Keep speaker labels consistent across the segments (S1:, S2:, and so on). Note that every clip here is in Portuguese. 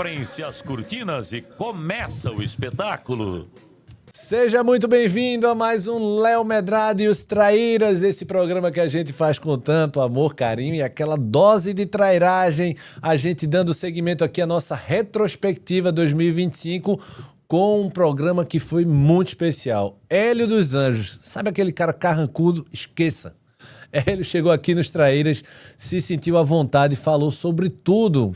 S1: Abrem-se as cortinas e começa o espetáculo.
S2: Seja muito bem-vindo a mais um Léo Medrado e os Traíras, esse programa que a gente faz com tanto amor, carinho e aquela dose de trairagem, a gente dando seguimento aqui à nossa retrospectiva 2025 com um programa que foi muito especial. Hélio dos Anjos, sabe aquele cara carrancudo? Esqueça. Hélio chegou aqui nos Traíras, se sentiu à vontade e falou sobre tudo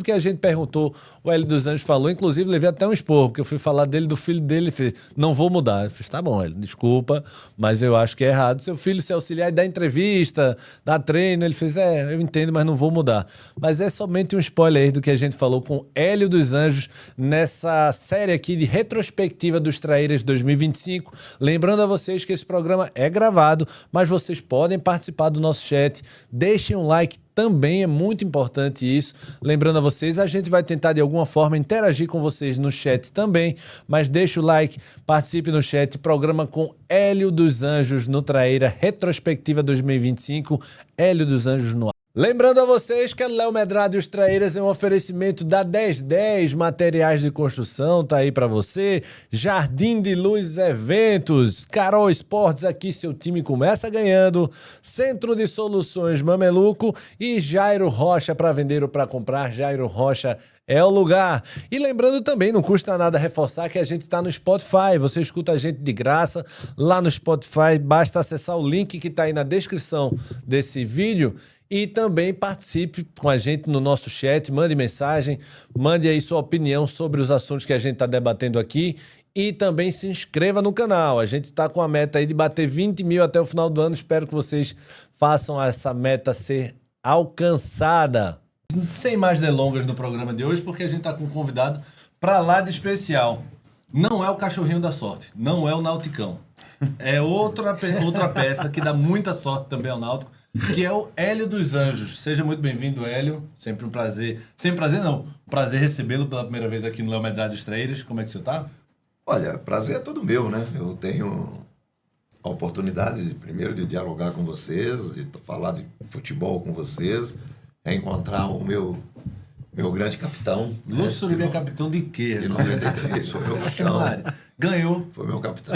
S2: que a gente perguntou, o Hélio dos Anjos falou, inclusive levei até um esporro, porque eu fui falar dele, do filho dele, ele fez, não vou mudar. Eu fiz, tá bom, Hélio, desculpa, mas eu acho que é errado. Seu filho se auxiliar e dar entrevista, dar treino, ele fez, eu entendo, mas não vou mudar. Mas é somente um spoiler aí do que a gente falou com Hélio dos Anjos nessa série aqui de retrospectiva dos Traíras 2025. Lembrando a vocês que esse programa é gravado, mas vocês podem participar do nosso chat, deixem um like, também é muito importante isso. Lembrando a vocês, a gente vai tentar de alguma forma interagir com vocês no chat também, mas deixa o like, participe no chat, programa com Hélio dos Anjos no Traíra, retrospectiva 2025, Hélio dos Anjos no ar. Lembrando a vocês que a Léo Medrado e os Traíras é um oferecimento da 1010 Materiais de Construção, tá aí pra você. Jardim de Luz Eventos, Carol Esportes, aqui seu time começa ganhando. Centro de Soluções Mameluco e Jairo Rocha para vender ou para comprar. Jairo Rocha é o lugar. E lembrando também, não custa nada reforçar que a gente está no Spotify. Você escuta a gente de graça lá no Spotify. Basta acessar o link que está aí na descrição desse vídeo e também participe com a gente no nosso chat. Mande mensagem, mande aí sua opinião sobre os assuntos que a gente está debatendo aqui. E também se inscreva no canal. A gente está com a meta aí de bater 20 mil até o final do ano. Espero que vocês façam essa meta ser alcançada. Sem mais delongas no programa de hoje, porque a gente está com um convidado para lá de especial. Não é o cachorrinho da sorte, não é o Nauticão. É outra peça que dá muita sorte também ao Náutico, que é o Hélio dos Anjos. Seja muito bem-vindo, Hélio. Sempre um prazer. Sem prazer, não. Prazer recebê-lo pela primeira vez aqui no Léo Medrado dos Traíras. Como é que o senhor está?
S3: Olha, prazer é todo meu, né? Eu tenho a oportunidade, primeiro, de dialogar com vocês, de falar de futebol com vocês, reencontrar o meu grande capitão.
S2: Lúcio Uribe é capitão de quê?
S3: De 93, foi meu capitão.
S2: Ganhou.
S3: Foi meu capitão.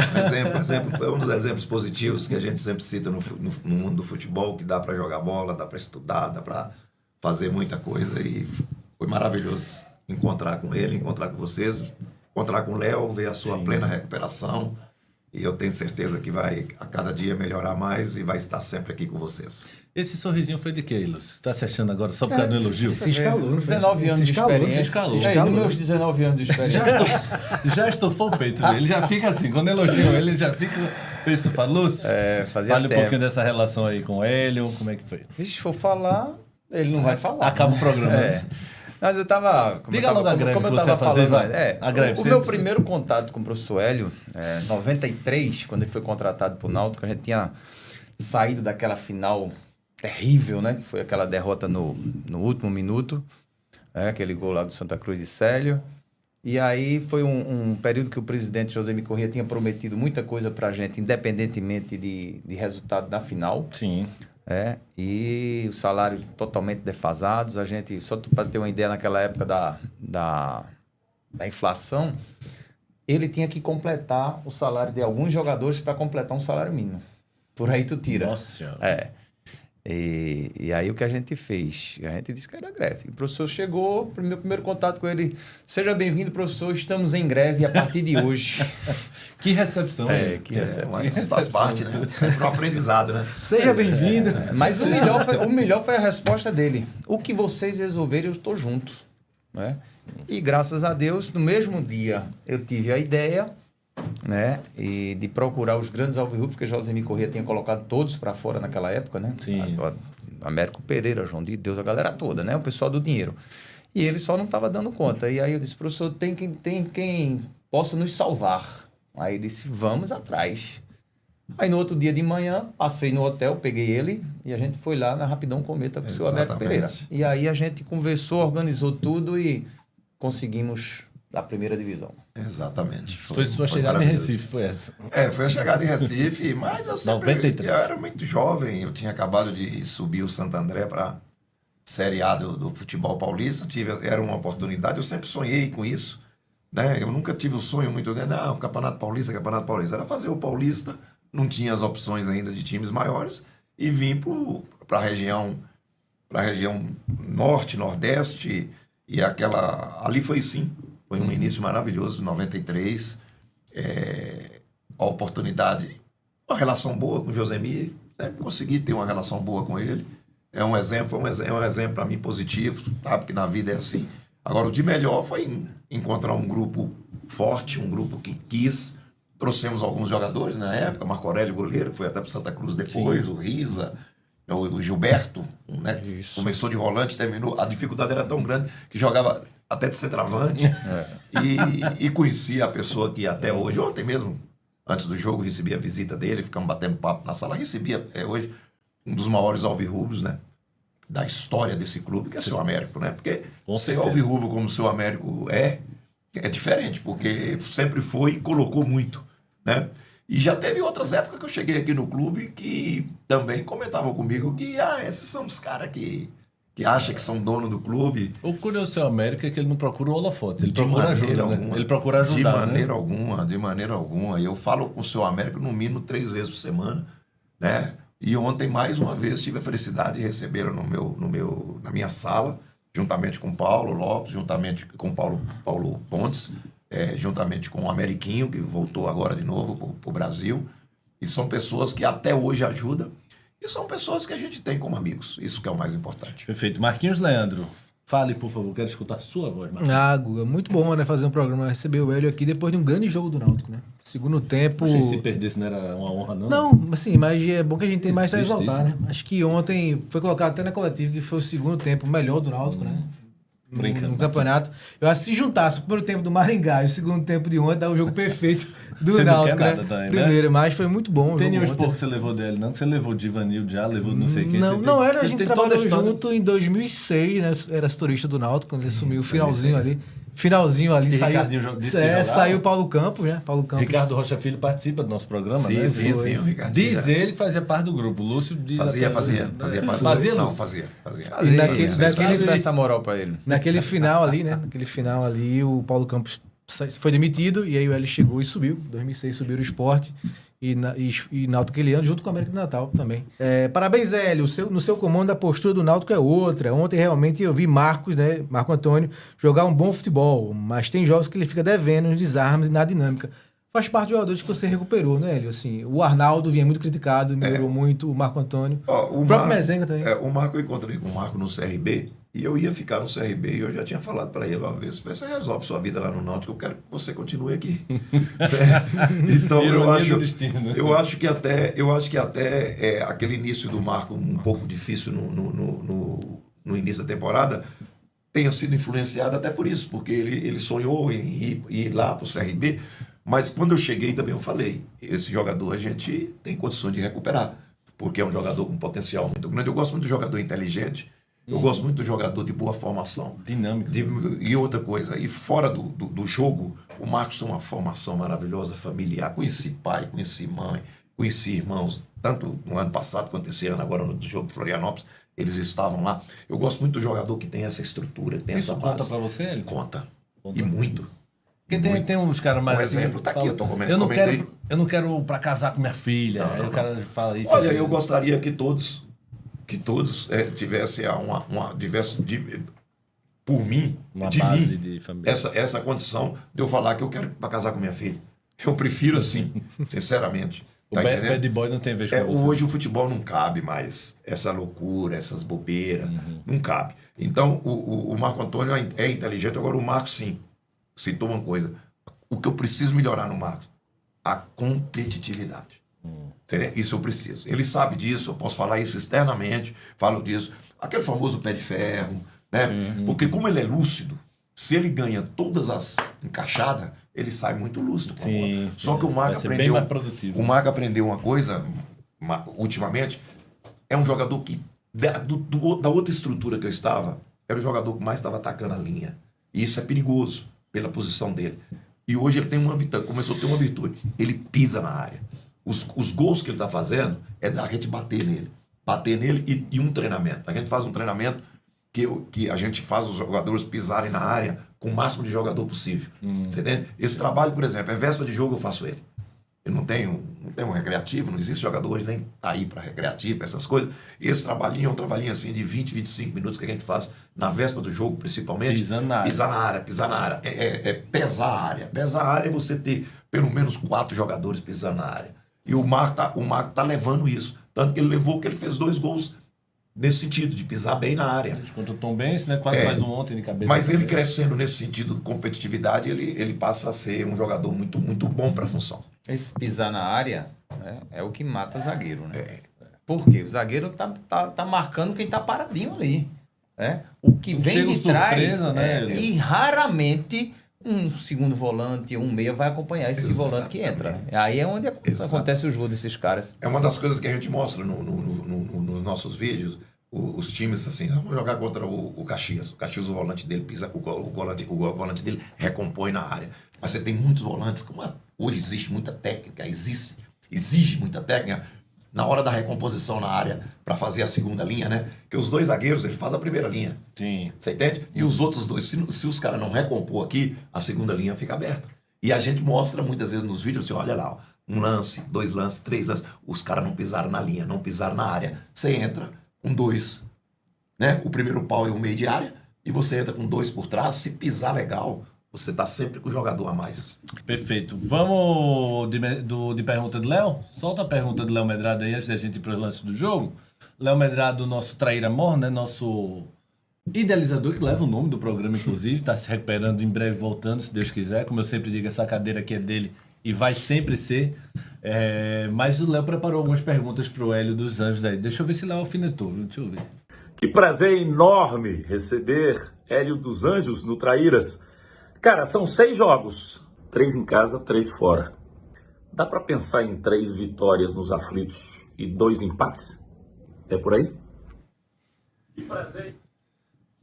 S3: Exemplo, foi um dos exemplos positivos que a gente sempre cita no mundo do futebol, que dá para jogar bola, dá para estudar, dá para fazer muita coisa. E foi maravilhoso encontrar com ele, encontrar com vocês, encontrar com o Léo, ver a sua plena recuperação. E eu tenho certeza que vai a cada dia melhorar mais e vai estar sempre aqui com vocês.
S2: Esse sorrisinho foi de quê, Lúcio? Tá se achando agora só por causa do elogio?
S4: Se escalou. 19 anos de experiência.
S2: Se escalou.
S4: Nos meus 19 anos de experiência.
S2: Já estufou o peito dele. Ele já fica assim. Quando elogiam ele, ele já fica feito estufado. Lúcio, fale um pouquinho dessa relação aí com o Hélio. Como é que foi?
S4: Se for falar, ele não vai falar.
S2: Acaba o programa.
S4: Mas eu tava...
S2: Diga logo a greve que você vai fazer.
S4: A greve. O meu primeiro contato com o professor Hélio, em 93, quando ele foi contratado pro Náutico, a gente tinha saído daquela final terrível, né? Que foi aquela derrota no último minuto, aquele gol lá do Santa Cruz de Célio. E aí foi um período que o presidente José Corrêa tinha prometido muita coisa pra gente, independentemente de resultado da final.
S2: Sim.
S4: E os salários totalmente defasados. A gente, só para ter uma ideia, naquela época da inflação, ele tinha que completar o salário de alguns jogadores para completar um salário mínimo. Por aí tu tira.
S2: Nossa Senhora.
S4: E aí o que a gente fez? A gente disse que era greve. O professor chegou, meu primeiro contato com ele, seja bem-vindo, professor, estamos em greve a partir de hoje.
S2: Que recepção.
S4: Que recepção.
S3: Mas faz parte, né? Sempre um aprendizado, né?
S2: Seja bem-vindo.
S4: Mas o melhor foi a resposta dele. O que vocês resolverem, eu estou junto. Né? E graças a Deus, no mesmo dia, eu tive a ideia, né, e de procurar os grandes alvirrubros, porque José Corrêa tinha colocado todos para fora naquela época, né?
S2: Sim.
S4: Américo Pereira, João de Deus, a galera toda, né? O pessoal do dinheiro. E ele só não estava dando conta. E aí eu disse, professor, tem quem possa nos salvar. Aí ele disse, vamos atrás. Aí no outro dia de manhã, passei no hotel, peguei ele e a gente foi lá na Rapidão Cometa com o senhor Américo Pereira. E aí a gente conversou, organizou tudo e conseguimos a primeira divisão.
S3: Exatamente.
S2: Foi sua chegada em Recife, foi essa?
S3: Foi a chegada em Recife, mas eu sempre...
S2: 93.
S3: Eu era muito jovem, eu tinha acabado de subir o Santo André para Série A do futebol paulista, era uma oportunidade, eu sempre sonhei com isso, né? Eu nunca tive o sonho muito grande, o Campeonato Paulista, era fazer o Paulista, não tinha as opções ainda de times maiores, e vim para a região norte, nordeste, e ali foi um início maravilhoso, 93, a oportunidade, uma relação boa com o Josemir, sempre consegui ter uma relação boa com ele. É um exemplo para mim positivo, sabe? Que na vida é assim. Agora, o de melhor foi encontrar um grupo forte, um grupo que quis. Trouxemos alguns jogadores na época, Marco Aurélio, goleiro, que foi até para Santa Cruz depois, o Riza, o Gilberto, né? Começou de volante, terminou. A dificuldade era tão grande que jogava até de centroavante. E conhecia a pessoa que até hoje, ontem mesmo, antes do jogo, recebi a visita dele, ficamos batendo papo na sala, recebia hoje um dos maiores alvirrubros, né, da história desse clube, que é seu Américo, né? Porque ser alvirrubro como o seu Américo é diferente, porque sempre foi e colocou muito, né? E já teve outras épocas que eu cheguei aqui no clube que também comentavam comigo que, esses são os caras que acham que são dono do clube.
S2: O curioso do seu América é que ele não procura o holofote, ele procura ajuda, né? Ele procura ajudar,
S3: de maneira alguma. Eu falo com o seu Américo no mínimo 3 vezes por semana, né? E ontem, mais uma vez, tive a felicidade de recebê-lo na minha sala, juntamente com o Paulo Lopes, juntamente com o Paulo Pontes, juntamente com o Ameriquinho, que voltou agora de novo para o Brasil. E são pessoas que até hoje ajudam. E são pessoas que a gente tem como amigos. Isso que é o mais importante.
S2: Perfeito. Marquinhos Leandro, fale, por favor. Quero escutar a sua voz, Marquinhos.
S5: Guga, muito bom, né? Fazer um programa, receber o Hélio aqui depois de um grande jogo do Náutico, né? Segundo tempo...
S2: Achei que se perdesse não era uma honra, não?
S5: Não, assim, mas é bom que a gente tem mais a
S2: Existe
S5: exaltar,
S2: isso,
S5: né? Acho que ontem foi colocado até na coletiva que foi o segundo tempo melhor do Náutico, né? No campeonato. Eu acho que se juntasse o primeiro tempo do Maringá e o segundo tempo de ontem, dá o jogo perfeito do
S2: Você não
S5: Náutico,
S2: quer
S5: né?
S2: nada também,
S5: Primeiro, mas foi muito bom.
S2: Tem nenhum
S5: jogo
S2: esporro
S5: ontem.
S2: que você levou dele, não? Você levou Divanil já, levou não sei quem.
S5: Não era, a gente
S2: tem toda
S5: trabalhou
S2: história.
S5: junto em 2006, né? Era setorista do Náutico, quando ele sumiu, finalzinho ali,
S2: E
S5: saiu.
S2: Ricardinho disse que jogava?
S5: Saiu Paulo Campos, né? Paulo Campos.
S2: Ricardo Rocha Filho participa do nosso programa, né?
S3: Sim, o Ricardinho.
S2: Diz ele que fazia parte do grupo. O Lúcio diz
S3: Fazia parte
S2: Fazia,
S3: do... Não,
S2: Lúcio?
S3: fazia.
S5: E daquele
S4: Dá essa moral pra ele.
S5: Naquele final ali, né? Naquele final ali, o Paulo Campos foi demitido e aí o Hélio chegou e subiu. Em 2006 subiu o Sport e Náutico aquele ano, junto com o América do Natal também. Parabéns, Hélio. No seu comando, a postura do Náutico é outra. Ontem, realmente, eu vi Marco Antônio, jogar um bom futebol, mas tem jogos que ele fica devendo nos desarmes e na dinâmica. Faz parte de jogadores que você recuperou, né, Hélio? Assim, o Arnaldo vinha muito criticado, melhorou muito, o Marco Antônio.
S3: O
S5: próprio Mezenga também.
S3: O Marco, eu encontrei com o Marco no CRB e eu ia ficar no CRB e eu já tinha falado para ele uma vez, você resolve sua vida lá no Náutico, eu quero que você continue aqui. Então eu acho que até aquele início do Marco um pouco difícil no início da temporada tenha sido influenciado até por isso, porque ele sonhou em ir lá para o CRB, mas quando eu cheguei também eu falei, esse jogador a gente tem condições de recuperar, porque é um jogador com potencial muito grande. Eu gosto muito do jogador inteligente, eu gosto muito do jogador de boa formação.
S2: Dinâmico.
S3: E outra coisa, e fora do jogo, o Marcos tem uma formação maravilhosa, familiar. Conheci pai, conheci mãe, conheci irmãos, tanto no ano passado quanto esse ano, agora no jogo de Florianópolis, eles estavam lá. Eu gosto muito do jogador que tem essa estrutura, tem
S2: Isso
S3: essa base.
S2: conta pra você, Hélio?
S3: Conta. E muito.
S2: Porque tem uns caras mais...
S3: Um exemplo, tá aqui, eu tô comentando.
S2: Eu não quero pra casar com minha filha. Aí o cara fala isso.
S3: Olha, eu gostaria que todos tivessem por mim,
S2: Uma
S3: de
S2: base
S3: mim,
S2: de família.
S3: essa condição de eu falar que eu quero para casar com minha filha. Eu prefiro assim, sinceramente.
S2: O
S3: Tá
S2: bad boy não tem vez com você.
S3: Hoje o futebol não cabe mais essa loucura, essas bobeiras, não cabe. Então, o Marco Antônio é inteligente, agora o Marco sim, citou uma coisa. O que eu preciso melhorar no Marco? A competitividade. Isso eu preciso. Ele sabe disso, eu posso falar isso externamente, falo disso. Aquele famoso pé de ferro, né? Porque como ele é lúcido, se ele ganha todas as encaixadas, ele sai muito lúcido.
S2: Sim,
S3: Só que o Marco
S2: vai ser bem mais produtivo.
S3: O Marco aprendeu uma coisa, ultimamente, é um jogador que, da outra estrutura que eu estava, era o jogador que mais estava atacando a linha. E isso é perigoso, pela posição dele. E hoje ele tem começou a ter uma virtude. Ele pisa na área. Os gols que ele está fazendo é da gente bater nele. Bater nele e um treinamento. A gente faz um treinamento que a gente faz os jogadores pisarem na área com o máximo de jogador possível. Você entende? Esse trabalho, por exemplo, é véspera de jogo, eu faço ele. Eu não tenho um recreativo, não existe jogador hoje nem tá aí para recreativo, pra essas coisas. Esse trabalhinho é um trabalhinho assim de 20, 25 minutos que a gente faz na véspera do jogo, principalmente.
S1: Pisando na área.
S3: Pisar na área. É pesar a área. Pesar a área é você ter pelo menos 4 jogadores pisando na área. E o Marco tá levando isso. Tanto que ele fez 2 gols nesse sentido, de pisar bem na área.
S1: Contra o Tombense, né? Quase faz um ontem de cabeça.
S3: Mas ele crescendo nesse sentido de competitividade, ele passa a ser um jogador muito, muito bom para a função.
S4: Esse pisar na área, né, é o que mata zagueiro, né? Por quê? O zagueiro tá marcando quem tá paradinho ali. Né? O que vem
S1: chega
S4: de trás,
S1: surpresa, né?
S4: e raramente um segundo volante, um meia vai acompanhar esse volante que entra. Aí é onde acontece os gols desses caras.
S3: É uma das coisas que a gente mostra nos nossos vídeos. Os times, assim, vamos jogar contra o Caxias. O Caxias, o volante dele pisa, o volante dele recompõe na área. Mas você tem muitos volantes, hoje existe muita técnica, exige muita técnica na hora da recomposição na área para fazer a segunda linha, né? Porque os 2 zagueiros, eles fazem a primeira linha.
S1: Sim.
S3: Você entende? E os outros 2, se os caras não recompor aqui, a segunda linha fica aberta. E a gente mostra muitas vezes nos vídeos, assim, olha lá, ó, 1 lance, 2 lances, 3 lances, os caras não pisaram na linha, não pisaram na área. Você entra com 2, né? O primeiro pau é o meio de área, e você entra com 2 por trás, se pisar legal, você tá sempre com o jogador a mais.
S1: Perfeito. Vamos de pergunta de Léo? Solta a pergunta de Léo Medrado aí antes da gente ir para os lances do jogo. Léo Medrado, nosso traíra amor, né? Nosso idealizador, que leva o nome do programa, inclusive. Está se recuperando, em breve voltando, se Deus quiser. Como eu sempre digo, essa cadeira aqui é dele e vai sempre ser. Mas o Léo preparou algumas perguntas para o Hélio dos Anjos aí. Deixa eu ver se Léo alfinetou. Deixa eu ver.
S6: Que prazer enorme receber Hélio dos Anjos no Traíras. Cara, são 6 jogos, 3 em casa, 3 fora. Dá pra pensar em 3 vitórias nos aflitos e 2 empates? É por aí? Que prazer.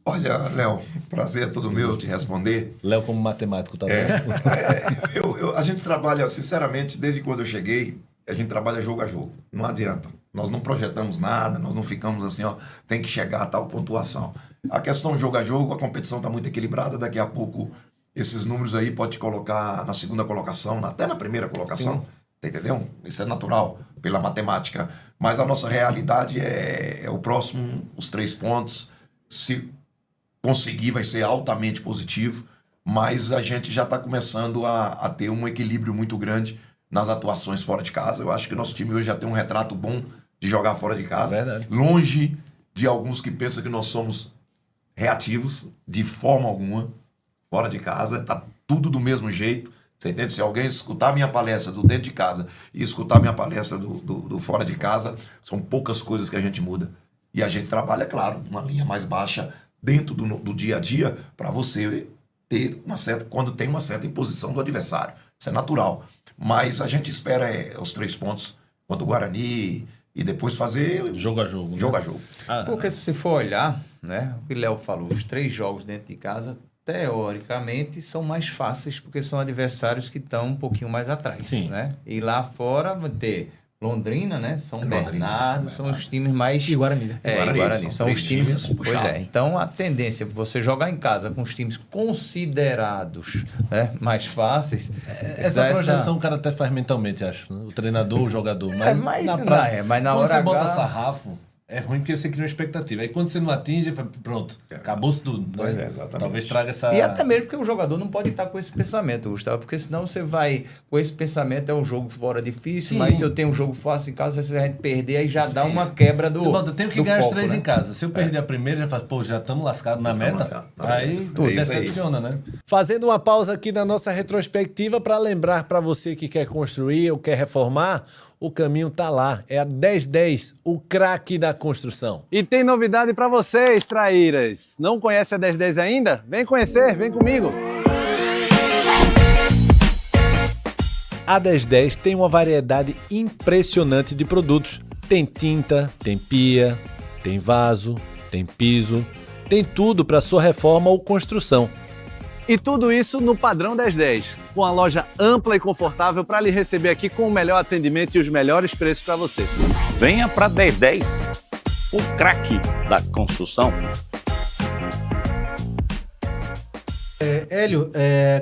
S3: Olha, Léo, prazer é todo meu te responder.
S2: Léo como matemático, tá bom?
S3: A gente trabalha, sinceramente, desde quando eu cheguei, a gente trabalha jogo a jogo. Não adianta. Nós não projetamos nada, nós não ficamos assim, ó, tem que chegar a tal pontuação. A questão jogo a jogo, a competição está muito equilibrada, daqui a pouco esses números aí pode te colocar na segunda colocação, até na primeira colocação, tá entendendo? Isso é natural, pela matemática. Mas a nossa realidade é o próximo, os 3 pontos. Se conseguir, vai ser altamente positivo, mas a gente já está começando a ter um equilíbrio muito grande nas atuações fora de casa. Eu acho que o nosso time hoje já tem um retrato bom de jogar fora de casa.
S2: Verdade.
S3: Longe de alguns que pensam que nós somos reativos, de forma alguma. Fora de casa, tá tudo do mesmo jeito. Você entende? Se alguém escutar a minha palestra do dentro de casa e escutar a minha palestra do fora de casa, são poucas coisas que a gente muda. E a gente trabalha, claro, uma linha mais baixa dentro do dia a dia para você ter uma certa, quando tem uma certa imposição do adversário. Isso é natural. Mas a gente espera os 3 pontos contra o Guarani e depois fazer
S1: Jogo a jogo.
S3: jogo a jogo.
S4: Porque se você for olhar, né, o que o Léo falou, os 3 jogos dentro de casa, teoricamente, são mais fáceis, porque são adversários que estão um pouquinho mais atrás.
S1: Sim.
S4: Né? E lá fora vai ter Londrina, né? São
S3: Londrina,
S4: Bernardo, são os times mais...
S5: E Guarani, né?
S3: Guarani,
S4: São
S3: são
S4: os
S3: 3
S4: times...
S3: times
S4: Pois
S3: puxados.
S4: então a tendência é você jogar em casa com os times considerados, né, mais fáceis...
S2: Essa projeção o cara até faz mentalmente, acho. Né? O treinador, o jogador. Mas,
S4: mas
S2: na
S4: não
S2: prática,
S4: mas na
S2: quando
S4: hora
S2: você bota
S4: H...
S2: sarrafo, é ruim porque você cria uma expectativa. Aí quando você não atinge, pronto, acabou-se tudo.
S3: Pois
S2: né?
S3: é, exatamente.
S2: Talvez traga essa...
S4: E até mesmo porque o jogador não pode estar com esse pensamento, Gustavo, porque senão você vai com esse pensamento, é um jogo fora difícil,
S2: Sim.
S4: mas se eu tenho um jogo fácil em casa, se a gente perder, aí já dá uma quebra do
S2: Você bota, tenho que
S4: do
S2: ganhar os
S4: foco,
S2: 3
S4: né?
S2: em casa. Se eu perder a primeira, já faz, pô, já estamos lascados na meta.
S3: lascados, tá
S2: Aí
S3: bem.
S2: tudo
S3: É isso aí.
S2: decepciona, né? Fazendo uma pausa aqui na nossa retrospectiva para lembrar para você que quer construir ou quer reformar, o caminho tá lá. É a 1010, o craque da construção.
S7: E tem novidade para vocês, traíras. Não conhece a 1010 ainda? Vem conhecer, vem comigo.
S2: A 1010 tem uma variedade impressionante de produtos. Tem tinta, tem pia, tem vaso, tem piso, tem tudo para sua reforma ou construção.
S7: E tudo isso no padrão 1010, com a loja ampla e confortável para lhe receber aqui com o melhor atendimento e os melhores preços para você.
S6: Venha para 1010, o craque da construção.
S5: Hélio,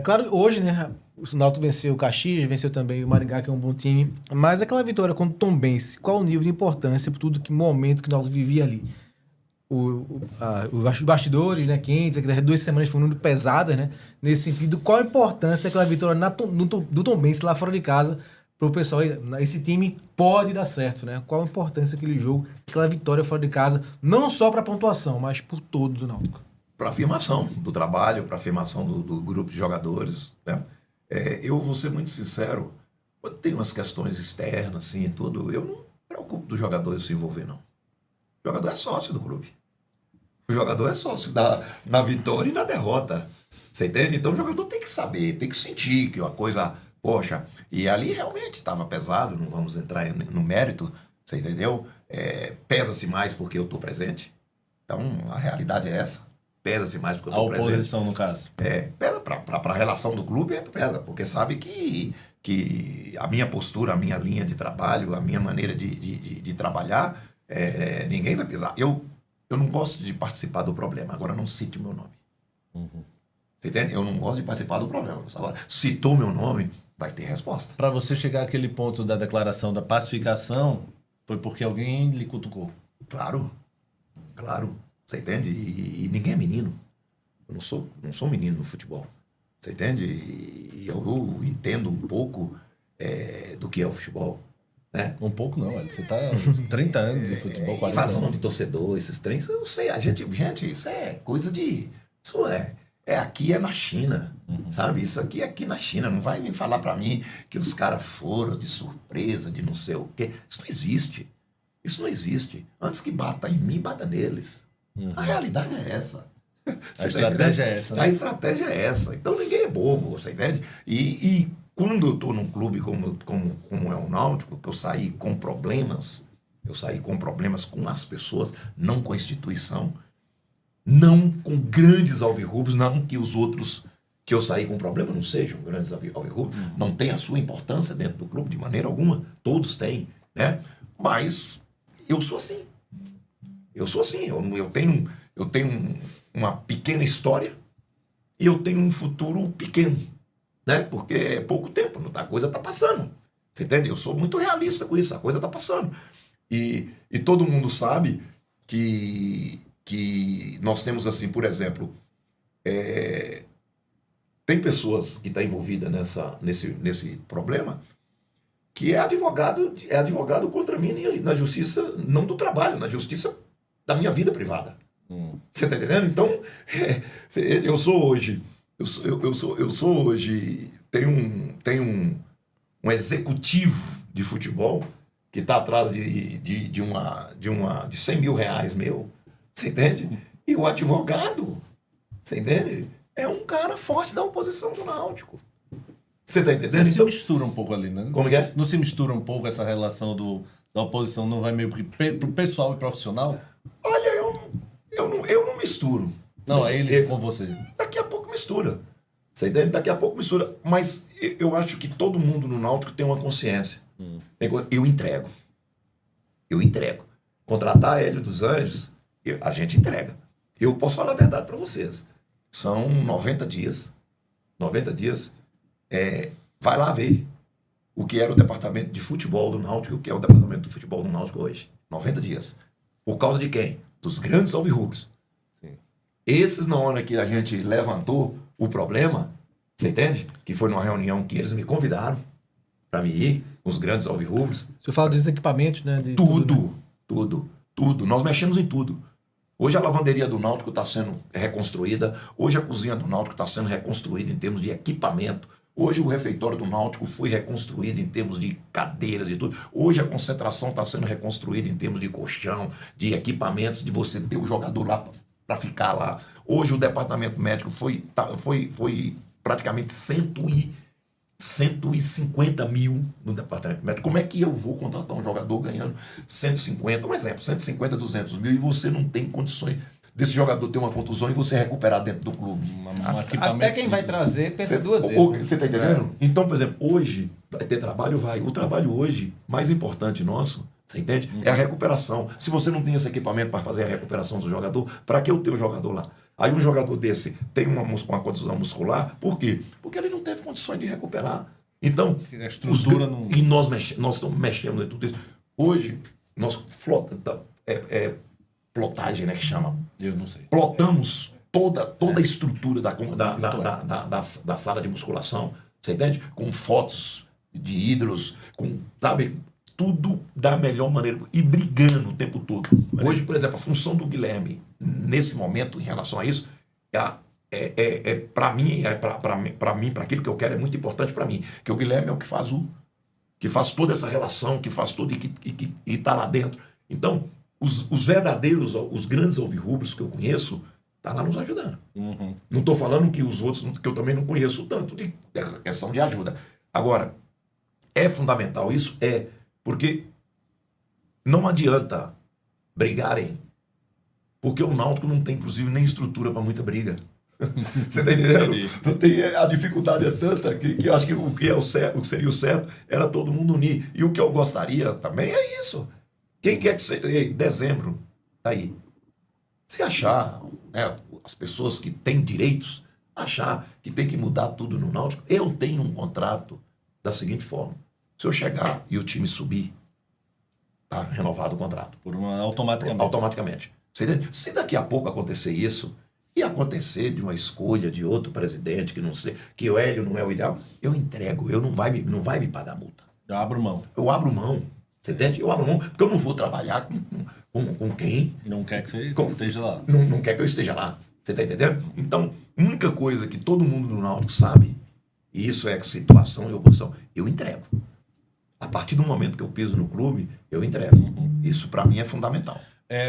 S5: claro, hoje, né, o Náutico venceu o Caxias, venceu também o Maringá, que é um bom time, mas aquela vitória contra o Tombense, qual o nível de importância por tudo que momento que o Náutico vivia ali? Os bastidores, né, quentes, aquelas 2 semanas foram muito pesadas, né, nesse sentido, qual a importância daquela vitória do Tombense lá fora de casa para o pessoal, esse time pode dar certo, né? Qual a importância daquele jogo, aquela vitória fora de casa, não só para a pontuação, mas por todo do Náutico?
S3: Para afirmação do trabalho, para afirmação do grupo de jogadores, né? Eu vou ser muito sincero, quando tem umas questões externas, assim, e tudo, eu não me preocupo do jogador se envolver, não. O jogador é sócio do clube. O jogador é sócio na vitória e na derrota. Você entende? Então o jogador tem que saber, tem que sentir que uma coisa... Poxa, e ali realmente estava pesado, não vamos entrar no mérito, você entendeu? Pesa-se mais porque eu estou presente. Então, a realidade é essa. Pesa-se mais porque eu estou presente. A
S1: oposição, no caso.
S3: Pesa para a relação do clube, pesa, porque sabe que a minha postura, a minha linha de trabalho, a minha maneira de trabalhar, ninguém vai pisar. Eu não gosto de participar do problema, agora não cite o meu nome.
S1: Uhum.
S3: Você entende? Eu não gosto de participar do problema. Agora, citou meu nome, vai ter resposta.
S1: Para você chegar àquele ponto da declaração da pacificação, foi porque alguém lhe cutucou.
S3: Claro. Você entende? E ninguém é menino. Eu não sou menino no futebol. Você entende? E eu entendo um pouco do que é o futebol. Né?
S1: Um pouco não, você tá 30 anos de futebol, 40
S3: invasão
S1: anos.
S3: de torcedor, esses trens, eu sei, gente, isso é coisa de... Isso aqui é na China, sabe? Isso aqui na China. Não vai vir falar para mim que os caras foram de surpresa, de não sei o quê. Isso não existe. Isso não existe. Antes que bata em mim, bata neles. A realidade é essa.
S1: A estratégia é essa, né?
S3: A estratégia é essa. Então ninguém é bobo, você entende? E quando eu estou num clube como é o Náutico, que eu saí com problemas com as pessoas, não com a instituição, não com grandes alvirrubros, não que os outros que eu saí com problema não sejam grandes alvirrubros, não tem a sua importância dentro do clube de maneira alguma, todos têm, né? Mas eu sou assim. Eu tenho uma pequena história e eu tenho um futuro pequeno, né? Porque é pouco tempo, a coisa está passando. Você entende? Eu sou muito realista com isso, a coisa está passando. E todo mundo sabe que nós temos, assim, por exemplo, tem pessoas que estão envolvidas nesse problema que é advogado contra mim na justiça, não do trabalho, na justiça da minha vida privada. Você está entendendo? Então, eu sou hoje, tenho um executivo de futebol que está atrás de 100 mil reais meu. Você entende? E o advogado, você entende? É um cara forte da oposição do Náutico. Você está entendendo?
S1: Se mistura um pouco ali, né?
S3: Como que é?
S1: Não se mistura um pouco essa relação da oposição, não vai meio que pro pessoal e profissional?
S3: Olha, eu não misturo.
S1: Não, é ele com você.
S3: Daqui a pouco mistura. Você entende? Daqui a pouco mistura. Mas eu acho que todo mundo no Náutico tem uma consciência. Eu entrego. Contratar Hélio dos Anjos, a gente entrega. Eu posso falar a verdade para vocês. São 90 dias. 90 dias. Vai lá ver o que era o departamento de futebol do Náutico e o que é o departamento de futebol do Náutico hoje. 90 dias. Por causa de quem? Dos grandes alvirrubros. Esses, na hora que a gente levantou o problema, você entende? Que foi numa reunião que eles me convidaram para me ir, os grandes alvirrubros.
S5: O senhor fala dos equipamentos, né? De
S3: tudo. Nós mexemos em tudo. Hoje a lavanderia do Náutico está sendo reconstruída. Hoje a cozinha do Náutico está sendo reconstruída em termos de equipamento. Hoje o refeitório do Náutico foi reconstruído em termos de cadeiras e tudo. Hoje a concentração está sendo reconstruída em termos de colchão, de equipamentos, de você ter o jogador lá para ficar lá. Hoje o departamento médico foi praticamente 150 mil no departamento médico. Como é que eu vou contratar um jogador ganhando 150, um exemplo, 150, 200 mil, e você não tem condições desse jogador ter uma contusão e você recuperar dentro do clube?
S4: Até quem vai trazer pensa duas vezes.
S3: Você está entendendo? Então, por exemplo, hoje, vai ter trabalho? Vai. O trabalho hoje, mais importante nosso, você entende? É a recuperação. Se você não tem esse equipamento para fazer a recuperação do jogador, para que eu ter o jogador lá? Aí um jogador desse tem uma contusão muscular, por quê? Porque ele não teve condições de recuperar. Então,
S1: A estrutura não...
S3: e nós estamos mexendo em tudo isso. Hoje, nós plotagem, né, que chama.
S1: Eu não sei.
S3: Plotamos toda a estrutura da sala de musculação, você entende? Com fotos de ídolos, com, sabe, tudo da melhor maneira e brigando o tempo todo. Hoje, por exemplo, a função do Guilherme, nesse momento, em relação a isso, para mim, para aquilo que eu quero, é muito importante para mim. Que o Guilherme é o que faz toda essa relação, que faz tudo e está lá dentro. Então, os verdadeiros, os grandes alvirrubros que eu conheço, tá lá nos ajudando. Não estou falando que os outros, que eu também não conheço tanto, de questão de ajuda. Agora, é fundamental isso? Porque não adianta brigarem, porque o Náutico não tem, inclusive, nem estrutura para muita briga. Você está entendendo? Não tem, a dificuldade é tanta que eu acho que o que seria o certo era todo mundo unir. E o que eu gostaria também é isso. Quem quer que seja... Dezembro, tá aí. Se achar, né, as pessoas que têm direitos, achar que tem que mudar tudo no Náutico, eu tenho um contrato da seguinte forma. Se eu chegar e o time subir, tá renovado o contrato. Automaticamente. Se daqui a pouco acontecer isso, e acontecer de uma escolha de outro presidente, que não sei, que o Hélio não é o ideal, eu entrego, não vai me pagar multa.
S1: Eu abro mão.
S3: Você entende? Eu abro mão, porque eu não vou trabalhar com quem...
S1: Não quer que você esteja lá.
S3: Não quer que eu esteja lá. Você está entendendo? Então, a única coisa que todo mundo no Náutico sabe, e isso é situação e oposição, eu entrego. A partir do momento que eu piso no clube, eu entrego. Isso para mim é fundamental.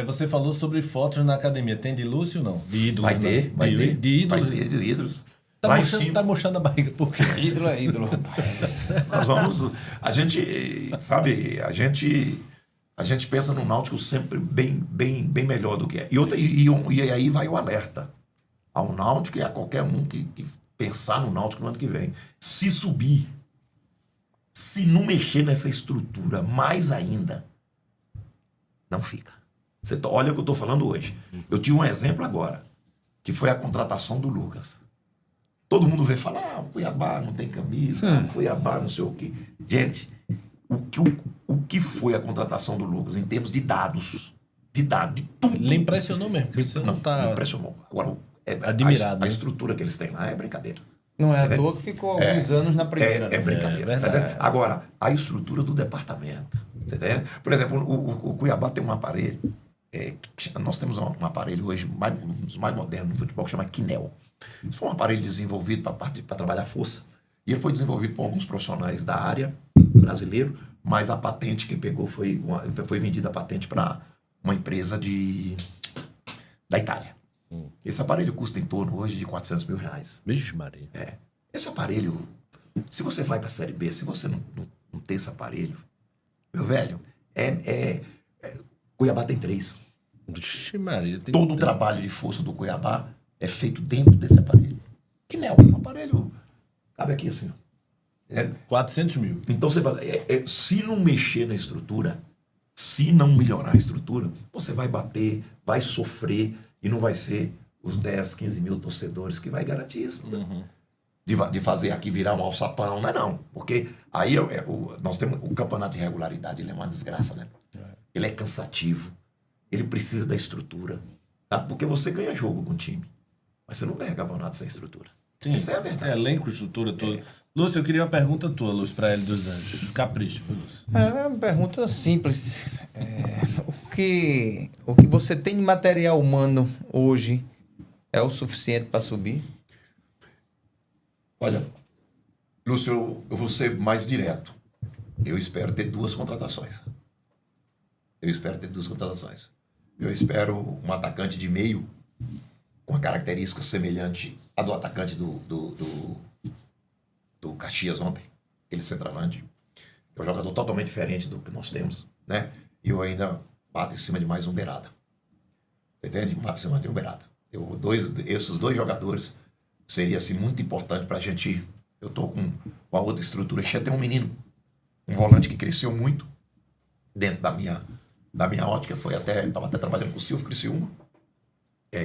S1: Você falou sobre fotos na academia. Tem de Lúcio ou não? De ídolo?
S3: Vai ter.
S1: De ídolo?
S3: Vai ter de ídolos.
S1: Tá murchando a barriga por quê?
S4: Ídolo é ídolo, rapaz.
S3: Nós vamos... A gente, sabe, a gente pensa no Náutico sempre bem melhor do que é. E aí vai o alerta ao Náutico e a qualquer um que pensar no Náutico no ano que vem. Se subir, se não mexer nessa estrutura mais ainda, não fica. Olha o que eu estou falando hoje. Eu tive um exemplo agora, que foi a contratação do Lucas. Todo mundo vem falar, o Cuiabá não tem camisa, Cuiabá não sei o quê. Gente, o que foi a contratação do Lucas em termos de dados, de tudo.
S1: Ele impressionou mesmo, porque você não tá...
S3: Impressionou. Agora,
S1: admirado.
S3: A estrutura que eles têm lá é brincadeira.
S4: Não é à toa que ficou alguns anos na primeira.
S3: É brincadeira. Agora, a estrutura do departamento. Você entende? Por exemplo, o Cuiabá tem um aparelho. Nós temos um aparelho hoje, um dos mais modernos no futebol, que chama Quinel. Isso foi um aparelho desenvolvido para trabalhar força. E ele foi desenvolvido por alguns profissionais da área, brasileiro, mas a patente que pegou foi vendida a patente para uma empresa da Itália. Esse aparelho custa em torno hoje de R$400 mil.
S1: Vixe, Maria.
S3: Esse aparelho, se você vai para a Série B, se você não tem esse aparelho, meu velho, Cuiabá tem 3.
S1: Vixe, Maria.
S3: Todo o trabalho de força do Cuiabá é feito dentro desse aparelho. Que não é um aparelho... Cabe aqui assim.
S1: 400 mil.
S3: Então, você vai, se não mexer na estrutura, se não melhorar a estrutura, você vai bater, vai sofrer, e não vai ser os 10, 15 mil torcedores que vai garantir isso. De fazer aqui virar um alçapão, não. Porque aí nós temos o campeonato de regularidade, ele é uma desgraça, né? Ele é cansativo, ele precisa da estrutura. Tá? Porque você ganha jogo com o time, mas você não ganha campeonato sem estrutura.
S1: Sim.
S3: Isso é a verdade.
S1: Elenco, estrutura toda. Lúcio, eu queria uma pergunta tua, Lúcio, para Hélio dos Anjos. Capricho, Lúcio.
S4: É uma pergunta simples. O que você tem de material humano hoje é o suficiente para subir?
S3: Olha, Lúcio, eu vou ser mais direto. Eu espero ter 2 contratações. Eu espero um atacante de meio com a característica semelhante à do atacante do Caxias ontem, ele centroavante. É um jogador totalmente diferente do que nós temos, né? E eu ainda bato em cima de mais um beirada. Entende? Bato em cima de um beirada. Esses 2 jogadores seria assim, muito importante para a gente ir. Eu estou com a outra estrutura. Já tem um menino, um volante que cresceu muito dentro da minha ótica. Estava até trabalhando com o Silvio Criciúma.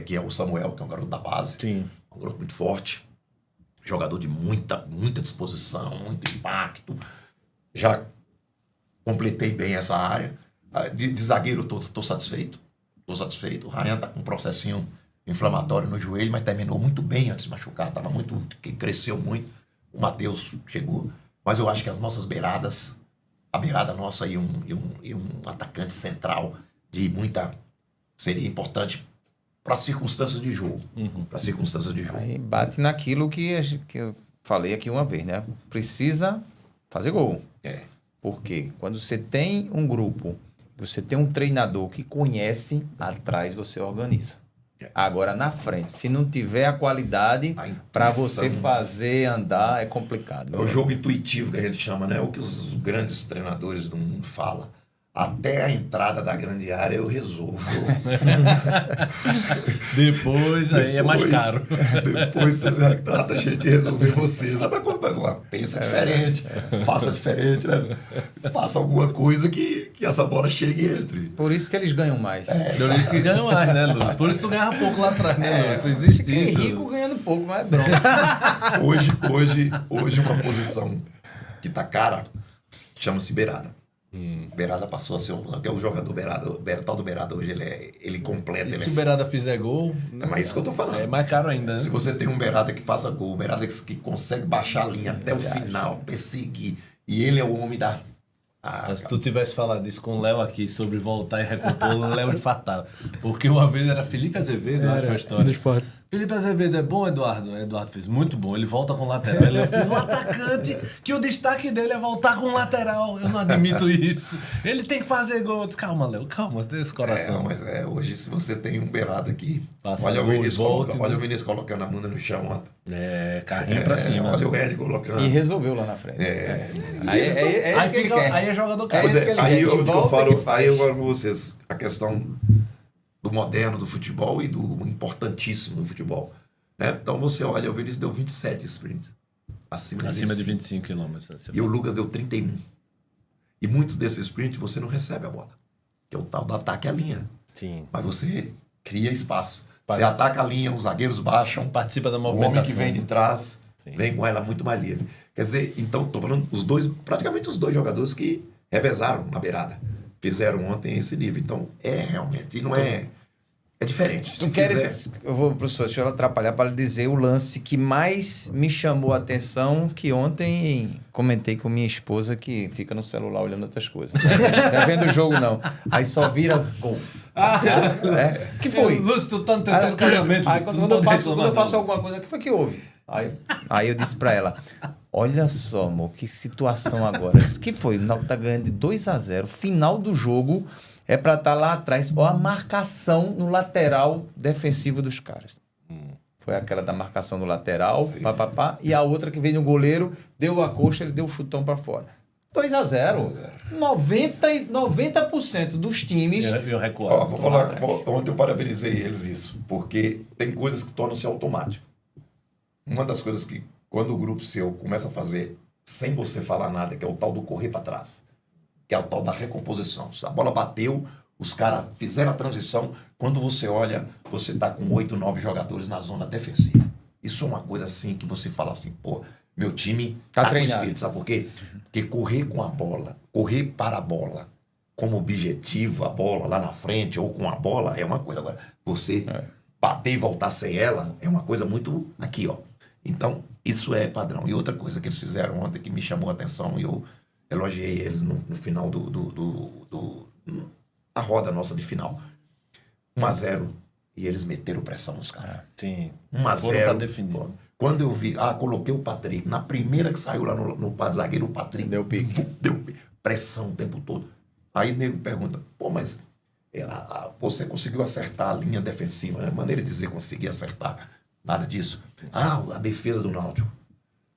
S3: que é o Samuel, que é um garoto da base.
S1: Sim.
S3: Um garoto muito forte. Jogador de muita disposição, muito impacto. Já completei bem essa área. De zagueiro, tô satisfeito. Tô satisfeito. O Ryan tá com um processinho inflamatório no joelho, mas terminou muito bem antes de machucar. Cresceu muito. O Matheus chegou. Mas eu acho que as nossas beiradas, a beirada nossa e um atacante central de muita... seria importante para circunstâncias de jogo. Para circunstâncias de jogo.
S4: Aí bate naquilo que eu falei aqui uma vez, né? Precisa fazer gol. Porque quando você tem um grupo, você tem um treinador que conhece, atrás você organiza. Agora, na frente, se não tiver a qualidade para você fazer andar, é complicado.
S3: É o jogo intuitivo que a gente chama, né? O que os grandes treinadores do mundo falam. Até a entrada da grande área eu resolvo.
S1: Depois aí é mais caro.
S3: Depois você trata a gente de resolver vocês. Mas como pensa diferente, faça diferente, né? Faça alguma coisa que essa bola chegue e entre.
S4: Por isso que eles ganham mais.
S1: Por isso que ganham mais, né, Lúcio? Por isso tu ganhava pouco lá atrás, né, Lúcio? Existe
S4: Fiquei
S1: isso.
S4: rico ganhando pouco, mas é bronca.
S3: Hoje uma posição que tá cara chama-se beirada. Beirada passou a ser o jogador beirada. O tal do beirada hoje ele completa.
S1: E se o Beirada fizer gol...
S3: Mas isso que eu tô falando.
S1: É mais caro ainda, né?
S3: Se você tem um beirada que faça gol, um beirada que consegue baixar a linha até o final, perseguir, e ele é o homem da...
S1: Se tu tivesse falado isso com o Léo aqui sobre voltar e recompor, o Léo infartava. Porque uma vez era Felipe Azevedo, acho que foi a história.
S5: do esporte.
S1: Felipe Azevedo é bom, Eduardo? Eduardo fez muito bom. Ele volta com lateral. Ele é um atacante que o destaque dele é voltar com lateral. Eu não admito isso. Ele tem que fazer gol. Eu disse, calma, Léo, calma, tem esse coração.
S3: Mas hoje se você tem um beirada aqui...
S1: Passa
S3: Olha o
S1: gol,
S3: Vinícius
S1: volta,
S3: olha o Vinícius colocando a bunda no chão ontem.
S1: Carrinho pra cima.
S3: Olha o Ed colocando.
S4: E resolveu lá na frente. Aí isso que ele quer.
S1: Aí é jogador
S4: É
S1: caro.
S4: isso que ele
S3: Aí
S4: quer,
S3: eu
S4: que volta,
S3: falo,
S4: que faz.
S3: aí eu falo com vocês a questão do moderno do futebol e do importantíssimo do futebol. Né? Então você olha, o Vinícius deu 27 sprints. Acima de
S1: 25 quilômetros.
S3: E o Lucas deu 31. E muitos desses sprints você não recebe a bola. Que é o tal do ataque à linha.
S1: Sim.
S3: Mas você cria espaço. Você ataca a linha, os zagueiros baixam.
S1: Participa da
S3: O
S1: movimentação.
S3: homem que vem de trás vem com ela muito mais livre. Quer dizer, então, estou falando praticamente os dois jogadores que revezaram na beirada. Fizeram ontem esse nível. Então, realmente, e não é... É diferente.
S4: Tu queres... Eu vou, professor, deixa eu atrapalhar para lhe dizer o lance que mais me chamou a atenção, que ontem comentei com minha esposa, que fica no celular olhando outras coisas. Não é vendo o jogo, não. Aí só vira gol. Que foi?
S1: Lúcio, tu tá no terceiro casamento.
S4: Aí,
S1: Lúcio, tu
S4: quando
S1: não
S4: eu
S1: pode
S4: faço
S1: reclamar, não.
S4: alguma coisa, o que foi que houve? Aí eu disse pra ela, olha só, amor, que situação agora. O que foi? O Náutico tá ganhando de 2-0, final do jogo é pra estar lá atrás. Olha a marcação no lateral defensivo dos caras. Foi aquela da marcação no lateral, papapá, e a outra que veio no goleiro, deu a coxa, ele deu o chutão pra fora. 2-0. 90% dos times...
S1: Eu recuo.
S3: Vou falar, ontem eu parabenizei eles isso, porque tem coisas que tornam-se automático. Uma das coisas que, quando o grupo seu começa a fazer sem você falar nada, que é o tal do correr para trás, que é o tal da recomposição. A bola bateu, os caras fizeram a transição, quando você olha, você tá com 8, 9 jogadores na zona defensiva. Isso é uma coisa assim que você fala assim, pô, meu time
S4: Tá
S3: com
S4: treinado.
S3: espírito, sabe por quê? Porque correr com a bola, correr para a bola, como objetivo, a bola lá na frente, ou com a bola, é uma coisa. Agora, você bater e voltar sem ela, é uma coisa muito aqui, ó. Então, isso é padrão. E outra coisa que eles fizeram ontem que me chamou a atenção, e eu elogiei eles no final a roda nossa de final. 1-0, e eles meteram pressão nos caras.
S1: Sim.
S3: 1-0.
S1: Foram pra definir.
S3: Quando eu vi, coloquei o Patrick, na primeira que saiu lá no par de zagueiro, o Patrick
S4: Deu pique.
S3: deu pressão o tempo todo. Aí o nego pergunta, pô, mas você conseguiu acertar a linha defensiva, né? Maneira de dizer conseguir acertar, nada disso. A defesa do Náutico.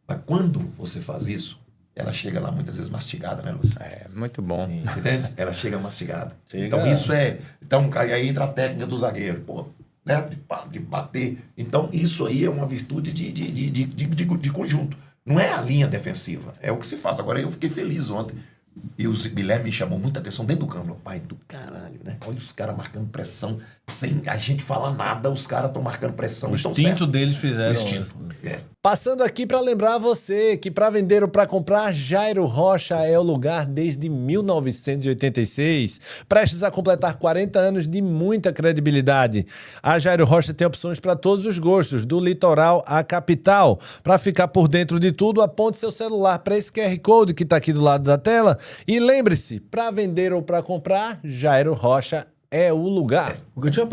S3: Mas quando você faz isso, ela chega lá muitas vezes mastigada, né, Lúcio?
S4: É, muito bom.
S3: Você entende? Ela chega mastigada.
S1: Chega.
S3: Então isso é... Então aí entra a técnica do zagueiro, pô, né? De bater. Então isso aí é uma virtude de conjunto. Não é a linha defensiva, é o que se faz. Agora eu fiquei feliz ontem E o Guilherme me chamou muita atenção dentro do campo. Falou, pai do caralho, né? Olha os caras marcando pressão, sem a gente falar nada, os caras estão marcando pressão.
S1: O instinto deles fizeram.
S3: O instinto. É.
S2: Passando aqui para lembrar você que para vender ou para comprar, Jairo Rocha é o lugar desde 1986. Prestes a completar 40 anos de muita credibilidade. A Jairo Rocha tem opções para todos os gostos, do litoral à capital. Para ficar por dentro de tudo, aponte seu celular para esse QR Code que está aqui do lado da tela. E lembre-se, para vender ou para comprar, Jairo Rocha é o lugar.
S5: Deixa eu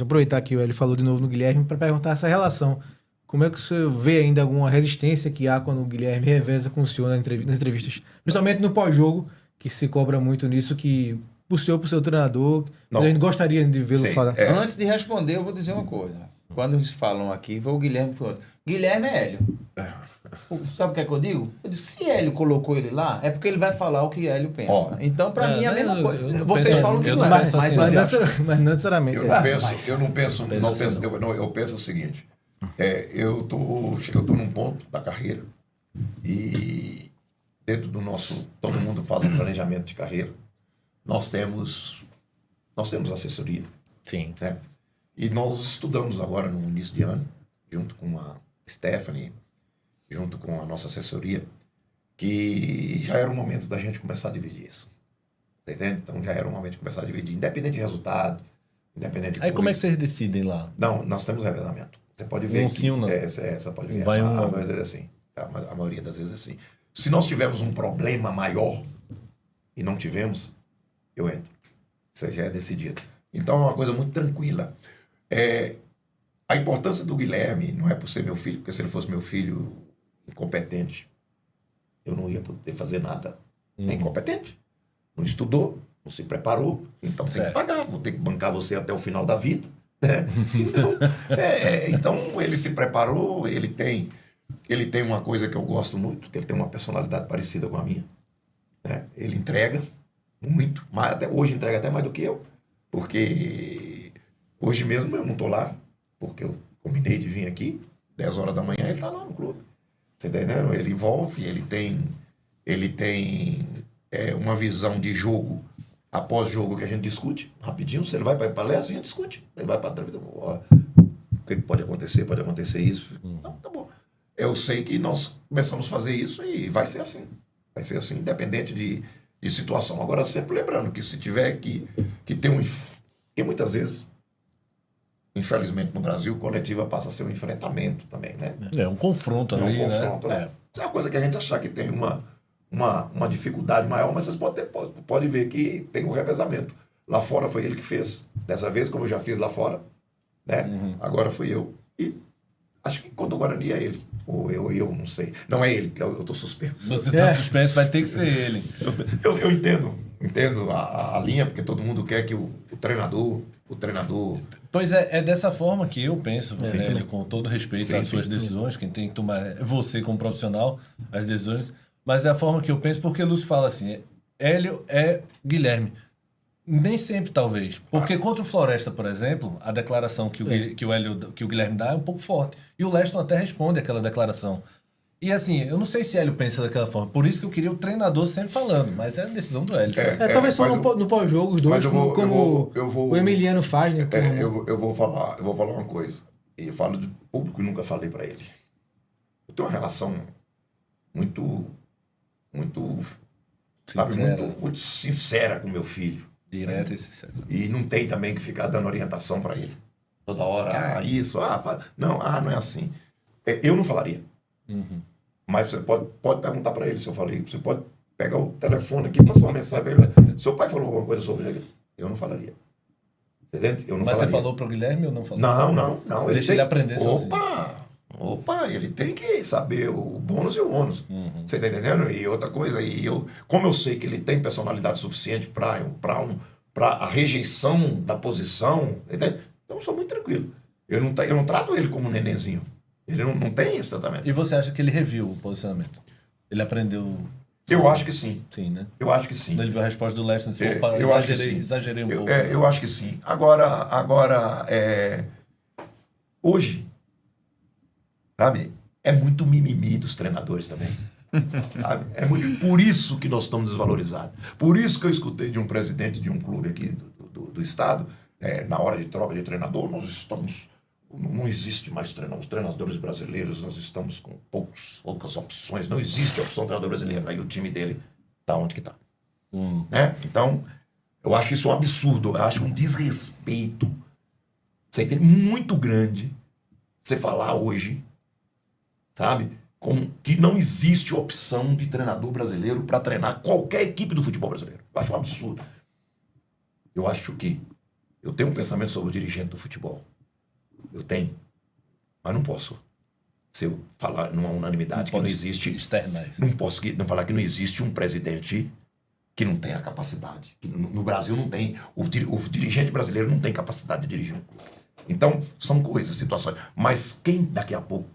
S5: aproveitar que o Hélio falou de novo no Guilherme para perguntar essa relação. Como é que você vê ainda alguma resistência que há quando o Guilherme reveza com o senhor nas entrevistas? Principalmente no pós-jogo, que se cobra muito nisso, que o senhor, por seu treinador, a gente gostaria de vê-lo falar.
S4: Antes de responder, eu vou dizer uma coisa. Quando eles falam aqui, vai o Guilherme falando. Guilherme é Hélio. Sabe o que é que eu digo? Eu disse que se Hélio colocou ele lá, é porque ele vai falar o que Hélio pensa. Então, pra mim, é a mesma coisa. Vocês falam que não é, mas
S5: não necessariamente.
S3: Eu penso o seguinte. Eu tô num ponto da carreira e dentro do nosso... Todo mundo faz um planejamento de carreira. Nós temos assessoria.
S2: Sim.
S3: Né? E nós estudamos agora no início de ano, junto com a Stephanie, junto com a nossa assessoria, que já era o momento da gente começar a dividir isso. Você entende? Então já era o momento de começar a dividir, independente de resultado, independente de
S1: Aí como é que vocês decidem lá?
S3: Não, nós temos revezamento. Você pode ver
S1: sim ou não?
S3: Você pode ver.
S1: Vai
S3: A maioria é assim. A maioria das vezes é assim. Se nós tivermos um problema maior e não tivemos, eu entro. Isso já é decidido. Então é uma coisa muito tranquila. A importância do Guilherme não é por ser meu filho, porque se ele fosse meu filho incompetente, eu não ia poder fazer nada. É incompetente. Não estudou, não se preparou, então tem que pagar, vou ter que bancar você até o final da vida. Né? Então ele se preparou, ele tem uma coisa que eu gosto muito, que ele tem uma personalidade parecida com a minha. Né? Ele entrega muito, mas hoje entrega até mais do que eu, porque hoje mesmo eu não estou lá, porque eu combinei de vir aqui, 10 horas da manhã ele está lá no clube. Você está entendendo? Ele envolve, ele tem uma visão de jogo após jogo que a gente discute rapidinho. Se ele vai para a palestra, a gente discute. Ele vai para a entrevista. O que pode acontecer? Pode acontecer isso. Não, tá bom. Eu sei que nós começamos a fazer isso e vai ser assim. Vai ser assim, independente de situação. Agora, sempre lembrando que se tiver que ter porque muitas vezes, infelizmente, no Brasil, coletiva passa a ser um enfrentamento também, né?
S1: É um confronto ali,
S3: um confronto,
S1: né?
S3: Isso é uma coisa que a gente achar que tem uma dificuldade maior, mas vocês podem ver que tem um revezamento. Lá fora foi ele que fez. Dessa vez, como eu já fiz lá fora, né? Agora fui eu. E acho que contra o Guarani é ele. Ou eu não sei. Não é ele, eu estou suspenso.
S1: Você está suspenso, vai ter que ser ele.
S3: Eu entendo a linha, porque todo mundo quer que o treinador...
S1: Pois é dessa forma que eu penso, Hélio, com todo respeito às suas decisões, quem tem que tomar é você como profissional, as decisões, mas é a forma que eu penso, porque Lúcio fala assim, Hélio é Guilherme. Nem sempre, talvez. Porque contra o Floresta, por exemplo, a declaração que o Guilherme dá é um pouco forte. E o Leston até responde aquela declaração. E assim, eu não sei se Hélio pensa daquela forma. Por isso que eu queria o treinador sempre falando. Mas é a decisão do Hélio.
S5: Talvez só no pós-jogo, os dois, como o Emiliano faz, né?
S3: Eu vou falar uma coisa. E eu falo de público e nunca falei para ele. Eu tenho uma relação muito sincera com meu filho.
S1: Direta e sincera.
S3: E não tem também que ficar dando orientação para ele. Toda hora, isso, não é assim. Eu não falaria. Mas você pode perguntar para ele se eu falei. Você pode pegar o telefone aqui e passar uma mensagem para ele. Seu pai falou alguma coisa sobre ele? Eu não falaria. Entendeu? Eu não
S1: Mas
S3: falaria.
S1: você falou para o Guilherme ou não falou?
S3: Não.
S1: Deixa ele aprender sozinho.
S3: Opa, ele tem que saber o bônus e o ônus. Você tá entendendo? E outra coisa, como eu sei que ele tem personalidade suficiente para a rejeição da posição, entendeu? Então eu sou muito tranquilo. Eu não trato ele como um nenenzinho. Ele não tem esse tratamento.
S1: E você acha que ele reviu o posicionamento? Ele aprendeu...
S3: Eu acho que sim.
S1: Sim, né?
S3: Eu acho que sim.
S1: Quando ele viu a resposta do Leston, exagerei um pouco.
S3: Eu acho que sim. Agora hoje, sabe, é muito mimimi dos treinadores também. Sabe? Por isso que nós estamos desvalorizados. Por isso que eu escutei de um presidente de um clube aqui do estado, na hora de troca de treinador, nós estamos... Não existe mais os treinadores brasileiros, nós estamos com poucas opções, não existe a opção de treinador brasileiro. Aí o time dele está onde que está. Né? Então, eu acho isso um absurdo, eu acho um desrespeito, você entende? Muito grande você falar hoje, sabe, que não existe opção de treinador brasileiro para treinar qualquer equipe do futebol brasileiro. Eu acho um absurdo. Eu acho que eu tenho um pensamento sobre o dirigente do futebol. Eu tenho, mas não posso. Se eu falar numa unanimidade que não existe, não posso não falar que não existe um presidente que não tem a capacidade. Que no Brasil não tem, o dirigente brasileiro não tem capacidade de dirigir um clube. Então, são coisas, situações. Mas quem daqui a pouco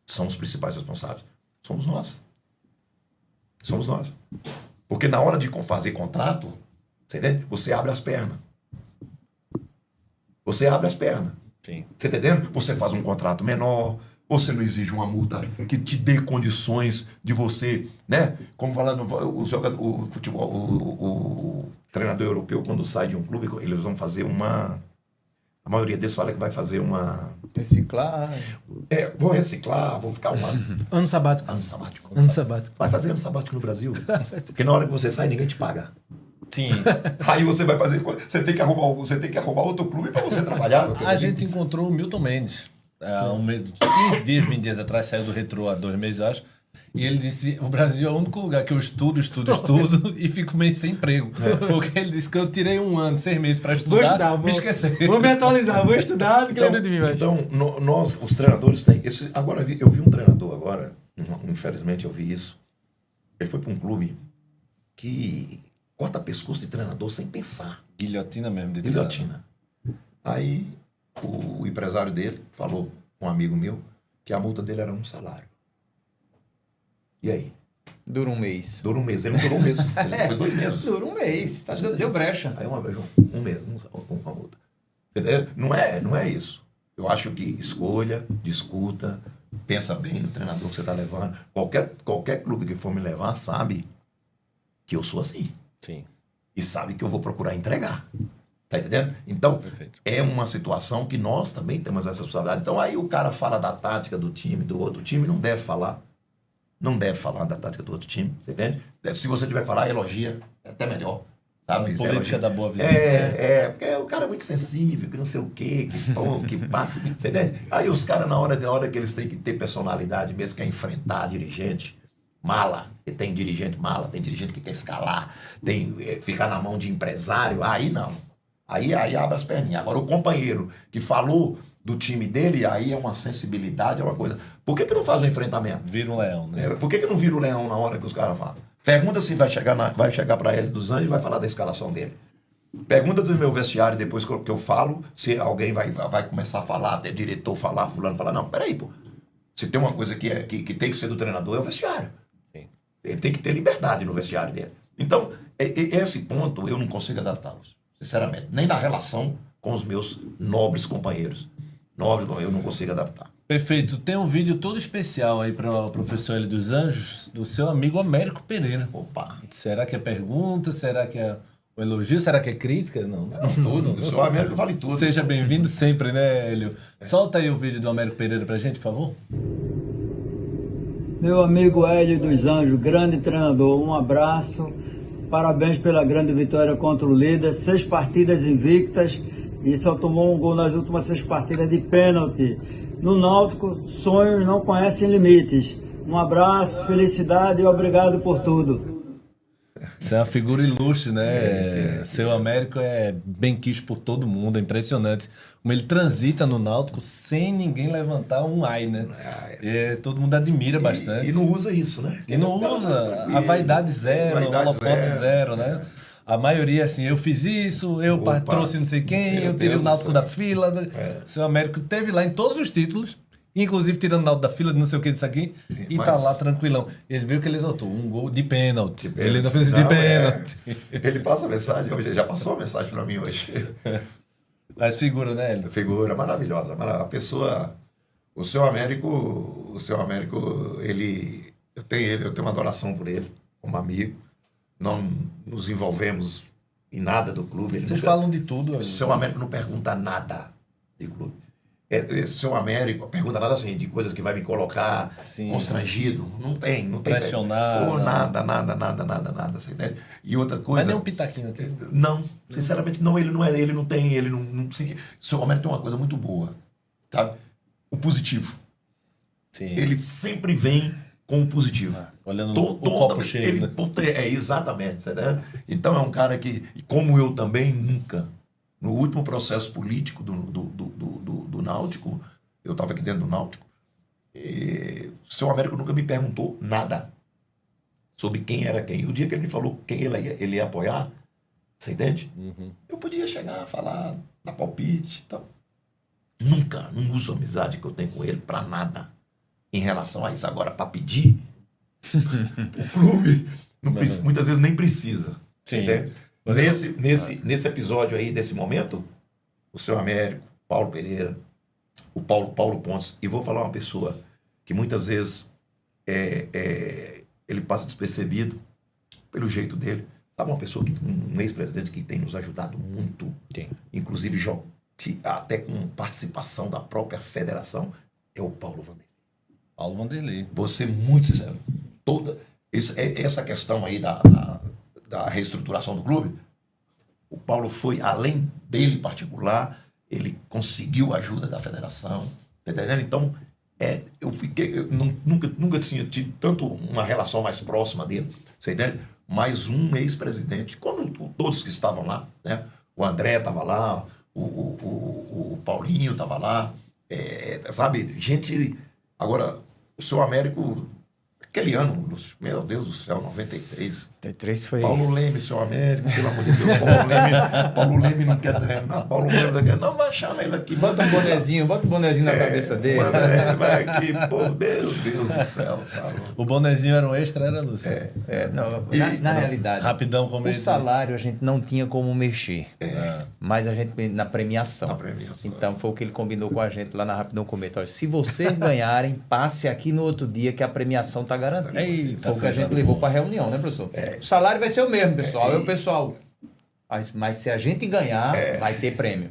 S3: são os principais responsáveis? Somos nós. Somos nós. Porque na hora de fazer contrato, você entende? Você abre as pernas. Você abre as pernas.
S1: Sim.
S3: Você tá entendendo? Você faz um contrato menor, você não exige uma multa que te dê condições de você, né? Como falando, o futebol, o treinador europeu, quando sai de um clube, eles vão fazer uma... A maioria deles fala que vai fazer uma...
S4: Reciclar.
S3: Vou reciclar, vou ficar
S5: Ano sabático.
S3: Ano sabático.
S5: Ano sabático.
S3: Vai fazer ano sabático no Brasil. Porque na hora que você sai, ninguém te paga.
S1: Sim.
S3: Aí você vai fazer... Você tem que arrumar outro clube para você trabalhar.
S1: A gente encontrou o Milton Mendes. Há 15 dias, 20 dias atrás, saiu do Retrô há 2 meses, eu acho. E ele disse, o Brasil é o único lugar que eu estudo e fico meio sem emprego. Porque ele disse que eu tirei 1 ano, 6 meses para estudar, me esquecer.
S5: Vou me atualizar, vou estudar, não quero de mim mais.
S3: Então, nós, os treinadores, têm... Agora, eu vi um treinador agora, infelizmente eu vi isso. Ele foi para um clube que corta pescoço de treinador sem pensar.
S1: Guilhotina mesmo.
S3: Guilhotina. Aí, o empresário dele falou com um amigo meu que a multa dele era 1 salário. E aí?
S4: Dura 1 mês.
S3: Dura 1 mês. Ele não durou 1 mês. Ele foi 2 meses.
S4: Dura 1 mês. Tá, deu brecha.
S3: Aí uma vez, 1 mês, uma multa. Entendeu? Não é isso. Eu acho que escolha, discuta, pensa bem no treinador que você está levando. Qualquer clube que for me levar sabe que eu sou assim.
S1: Sim.
S3: E sabe que eu vou procurar entregar. Tá entendendo? Então,
S1: Perfeito.
S3: É uma situação que nós também temos essa responsabilidade. Então, aí o cara fala da tática do time, do outro time, não deve falar. Não deve falar da tática do outro time, você entende? Se você tiver que falar, elogia, é até melhor. Sabe?
S1: Política da boa vida.
S3: Porque o cara é muito sensível, que não sei o quê, que pão, que pá. Você entende? Aí os caras, na hora que eles têm que ter personalidade mesmo, quer enfrentar dirigente, mala, que tem dirigente mala, tem dirigente que quer escalar, tem ficar na mão de empresário, aí não. Aí abre as perninhas. Agora, o companheiro que falou do time dele, aí é uma sensibilidade, é uma coisa. Por que não faz um enfrentamento?
S1: Vira um leão, né?
S3: Por que não vira o leão na hora que os caras falam? Pergunta se vai chegar para ele dos Anjos e vai falar da escalação dele. Pergunta do meu vestiário depois que eu falo, se alguém vai começar a falar, até diretor falar, fulano falar. Não, peraí, pô. Se tem uma coisa que tem que ser do treinador, é o vestiário.
S1: Sim.
S3: Ele tem que ter liberdade no vestiário dele. Então, esse ponto eu não consigo adaptá-los, sinceramente. Nem na relação com os meus nobres companheiros. Eu não consigo adaptar.
S1: Perfeito. Tem um vídeo todo especial aí para o professor Hélio dos Anjos, do seu amigo Américo Pereira.
S3: Opa!
S1: Será que é pergunta? Será que é um elogio? Será que é crítica? Não.
S3: Tudo. O seu Américo vale tudo.
S1: Seja bem-vindo sempre, né, Hélio? Solta aí o vídeo do Américo Pereira pra gente, por favor.
S8: Meu amigo Hélio dos Anjos, grande treinador, um abraço. Parabéns pela grande vitória contra o líder. 6 partidas invictas e só tomou um gol nas últimas 6 partidas de pênalti. No Náutico, sonhos não conhecem limites. Um abraço, felicidade e obrigado por tudo.
S1: Você é uma figura ilustre, né? Seu Américo é bem quisto por todo mundo, é impressionante. Como ele transita no Náutico sem ninguém levantar um ai, né? Todo mundo admira bastante.
S3: E não usa isso, né?
S1: E não usa. A vaidade zero, o holofote zero, né? A maioria, assim, eu fiz isso, eu trouxe não sei quem, eu tirei o Náutico da fila. Seu Américo teve lá em todos os títulos, inclusive tirando o Náutico da fila de não sei o que disso aqui, e tá lá tranquilão. Ele viu que ele exaltou um gol de pênalti. Ele não fez de pênalti.
S3: Ele passa a mensagem hoje, já passou a mensagem pra mim hoje.
S1: Mas figura, né, Hélio?
S3: Figura maravilhosa. A pessoa... O seu Américo, ele... eu tenho uma adoração por ele, como amigo. Não nos envolvemos em nada do clube. Ele
S1: Vocês
S3: nunca-
S1: falam de tudo.
S3: O seu Américo não pergunta nada de clube. Seu Américo pergunta nada assim, de coisas que vai me colocar
S1: Sim.
S3: constrangido. Não tem.
S1: Pressionado.
S3: Pô, nada. Você entende? E outra
S1: Mas
S3: coisa.
S1: nem um pitaquinho aqui.
S3: Não, sinceramente não, ele não tem, sim. Seu Américo tem uma coisa muito boa, sabe? O positivo.
S1: Sim.
S3: Ele sempre vem com o positivo.
S1: Olhando
S3: To-
S1: o
S3: toda-
S1: copo cheio,
S3: ele-
S1: né?
S3: exatamente, você entende? Então é um cara que, e como eu também, nunca, no último processo político do Náutico, eu estava aqui dentro do Náutico, seu Américo nunca me perguntou nada sobre quem era quem. O dia que ele me falou quem ele ia apoiar, você entende? Eu podia chegar, falar, dar palpite e tal. Nunca, não uso a amizade que eu tenho com ele para nada em relação a isso. Agora, para pedir, o clube muitas vezes nem precisa.
S1: Sim.
S3: Entende? Nesse episódio aí, desse momento, o seu Américo, Paulo Pereira, o Paulo Pontes, e vou falar uma pessoa que muitas vezes ele passa despercebido pelo jeito dele. Sabe, uma pessoa, um ex-presidente que tem nos ajudado muito, inclusive até com participação da própria federação, é o Paulo Vanderlei.
S1: Paulo Vanderlei.
S3: Vou ser muito sincero. Essa questão aí da reestruturação do clube, o Paulo foi, além dele particular, ele conseguiu a ajuda da federação. Tá entendendo? Então, eu nunca tinha tido tanto uma relação mais próxima dele. Você entende? Mais um ex-presidente, todos que estavam lá, né? O André estava lá, o Paulinho estava lá, sabe? Gente. Agora, o seu Américo, aquele ano, Lúcio, meu Deus do céu, 93.
S4: 93 foi...
S3: Paulo Leme, seu Américo, pelo amor de Deus. Paulo Leme não quer treinar. Paulo Leme não quer. Não, vai chamar ele aqui.
S4: Bota um bonezinho na cabeça dele.
S3: Manda ele, vai aqui. Pô, meu Deus do céu. Tá louco.
S1: O bonezinho era um extra, era, Lúcio?
S4: Na realidade,
S1: Rapidão, como
S4: o
S1: ele-
S4: salário a gente não tinha como mexer. Mas a gente, na premiação.
S3: Na premiação.
S4: Então foi o que ele combinou com a gente lá na Rapidão Comenta. Olha, se vocês ganharem, passe aqui no outro dia que a premiação está garantida.
S1: Eita,
S4: Foi o que a gente
S1: coisa
S4: levou
S1: boa.
S4: para a reunião, né, professor? O salário vai ser o mesmo, pessoal. Aí o pessoal... Mas se a gente ganhar, vai ter prêmio.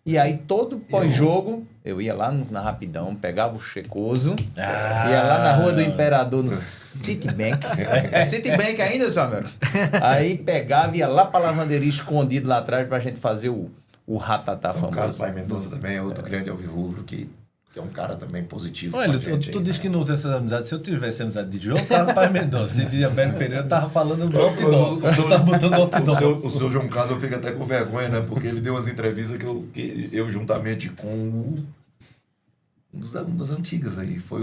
S4: E aí, todo pós-jogo, eu ia lá na Rapidão, pegava o checoso, ia lá na Rua do Imperador, no Citibank. É Citibank ainda, seu amigo? Aí pegava, ia lá pra lavanderia escondido lá atrás pra gente fazer o ratatá
S3: O Carlos
S4: famoso.
S3: Pai Mendonça também é outro grande alvirrubro que é um cara também positivo.
S1: Olha,
S3: com a gente
S1: tu
S3: aí,
S1: diz
S3: né?
S1: que não usa essas amizades. Se eu tivesse amizade de João, tava Pai Mendonça. Se dizia Belo Pereira, eu tava falando no outdoor. Eu tava botando outdoor.
S3: O seu João Carlos eu fico até com vergonha, né? Porque ele deu umas entrevistas que eu juntamente com um das antigas aí, foi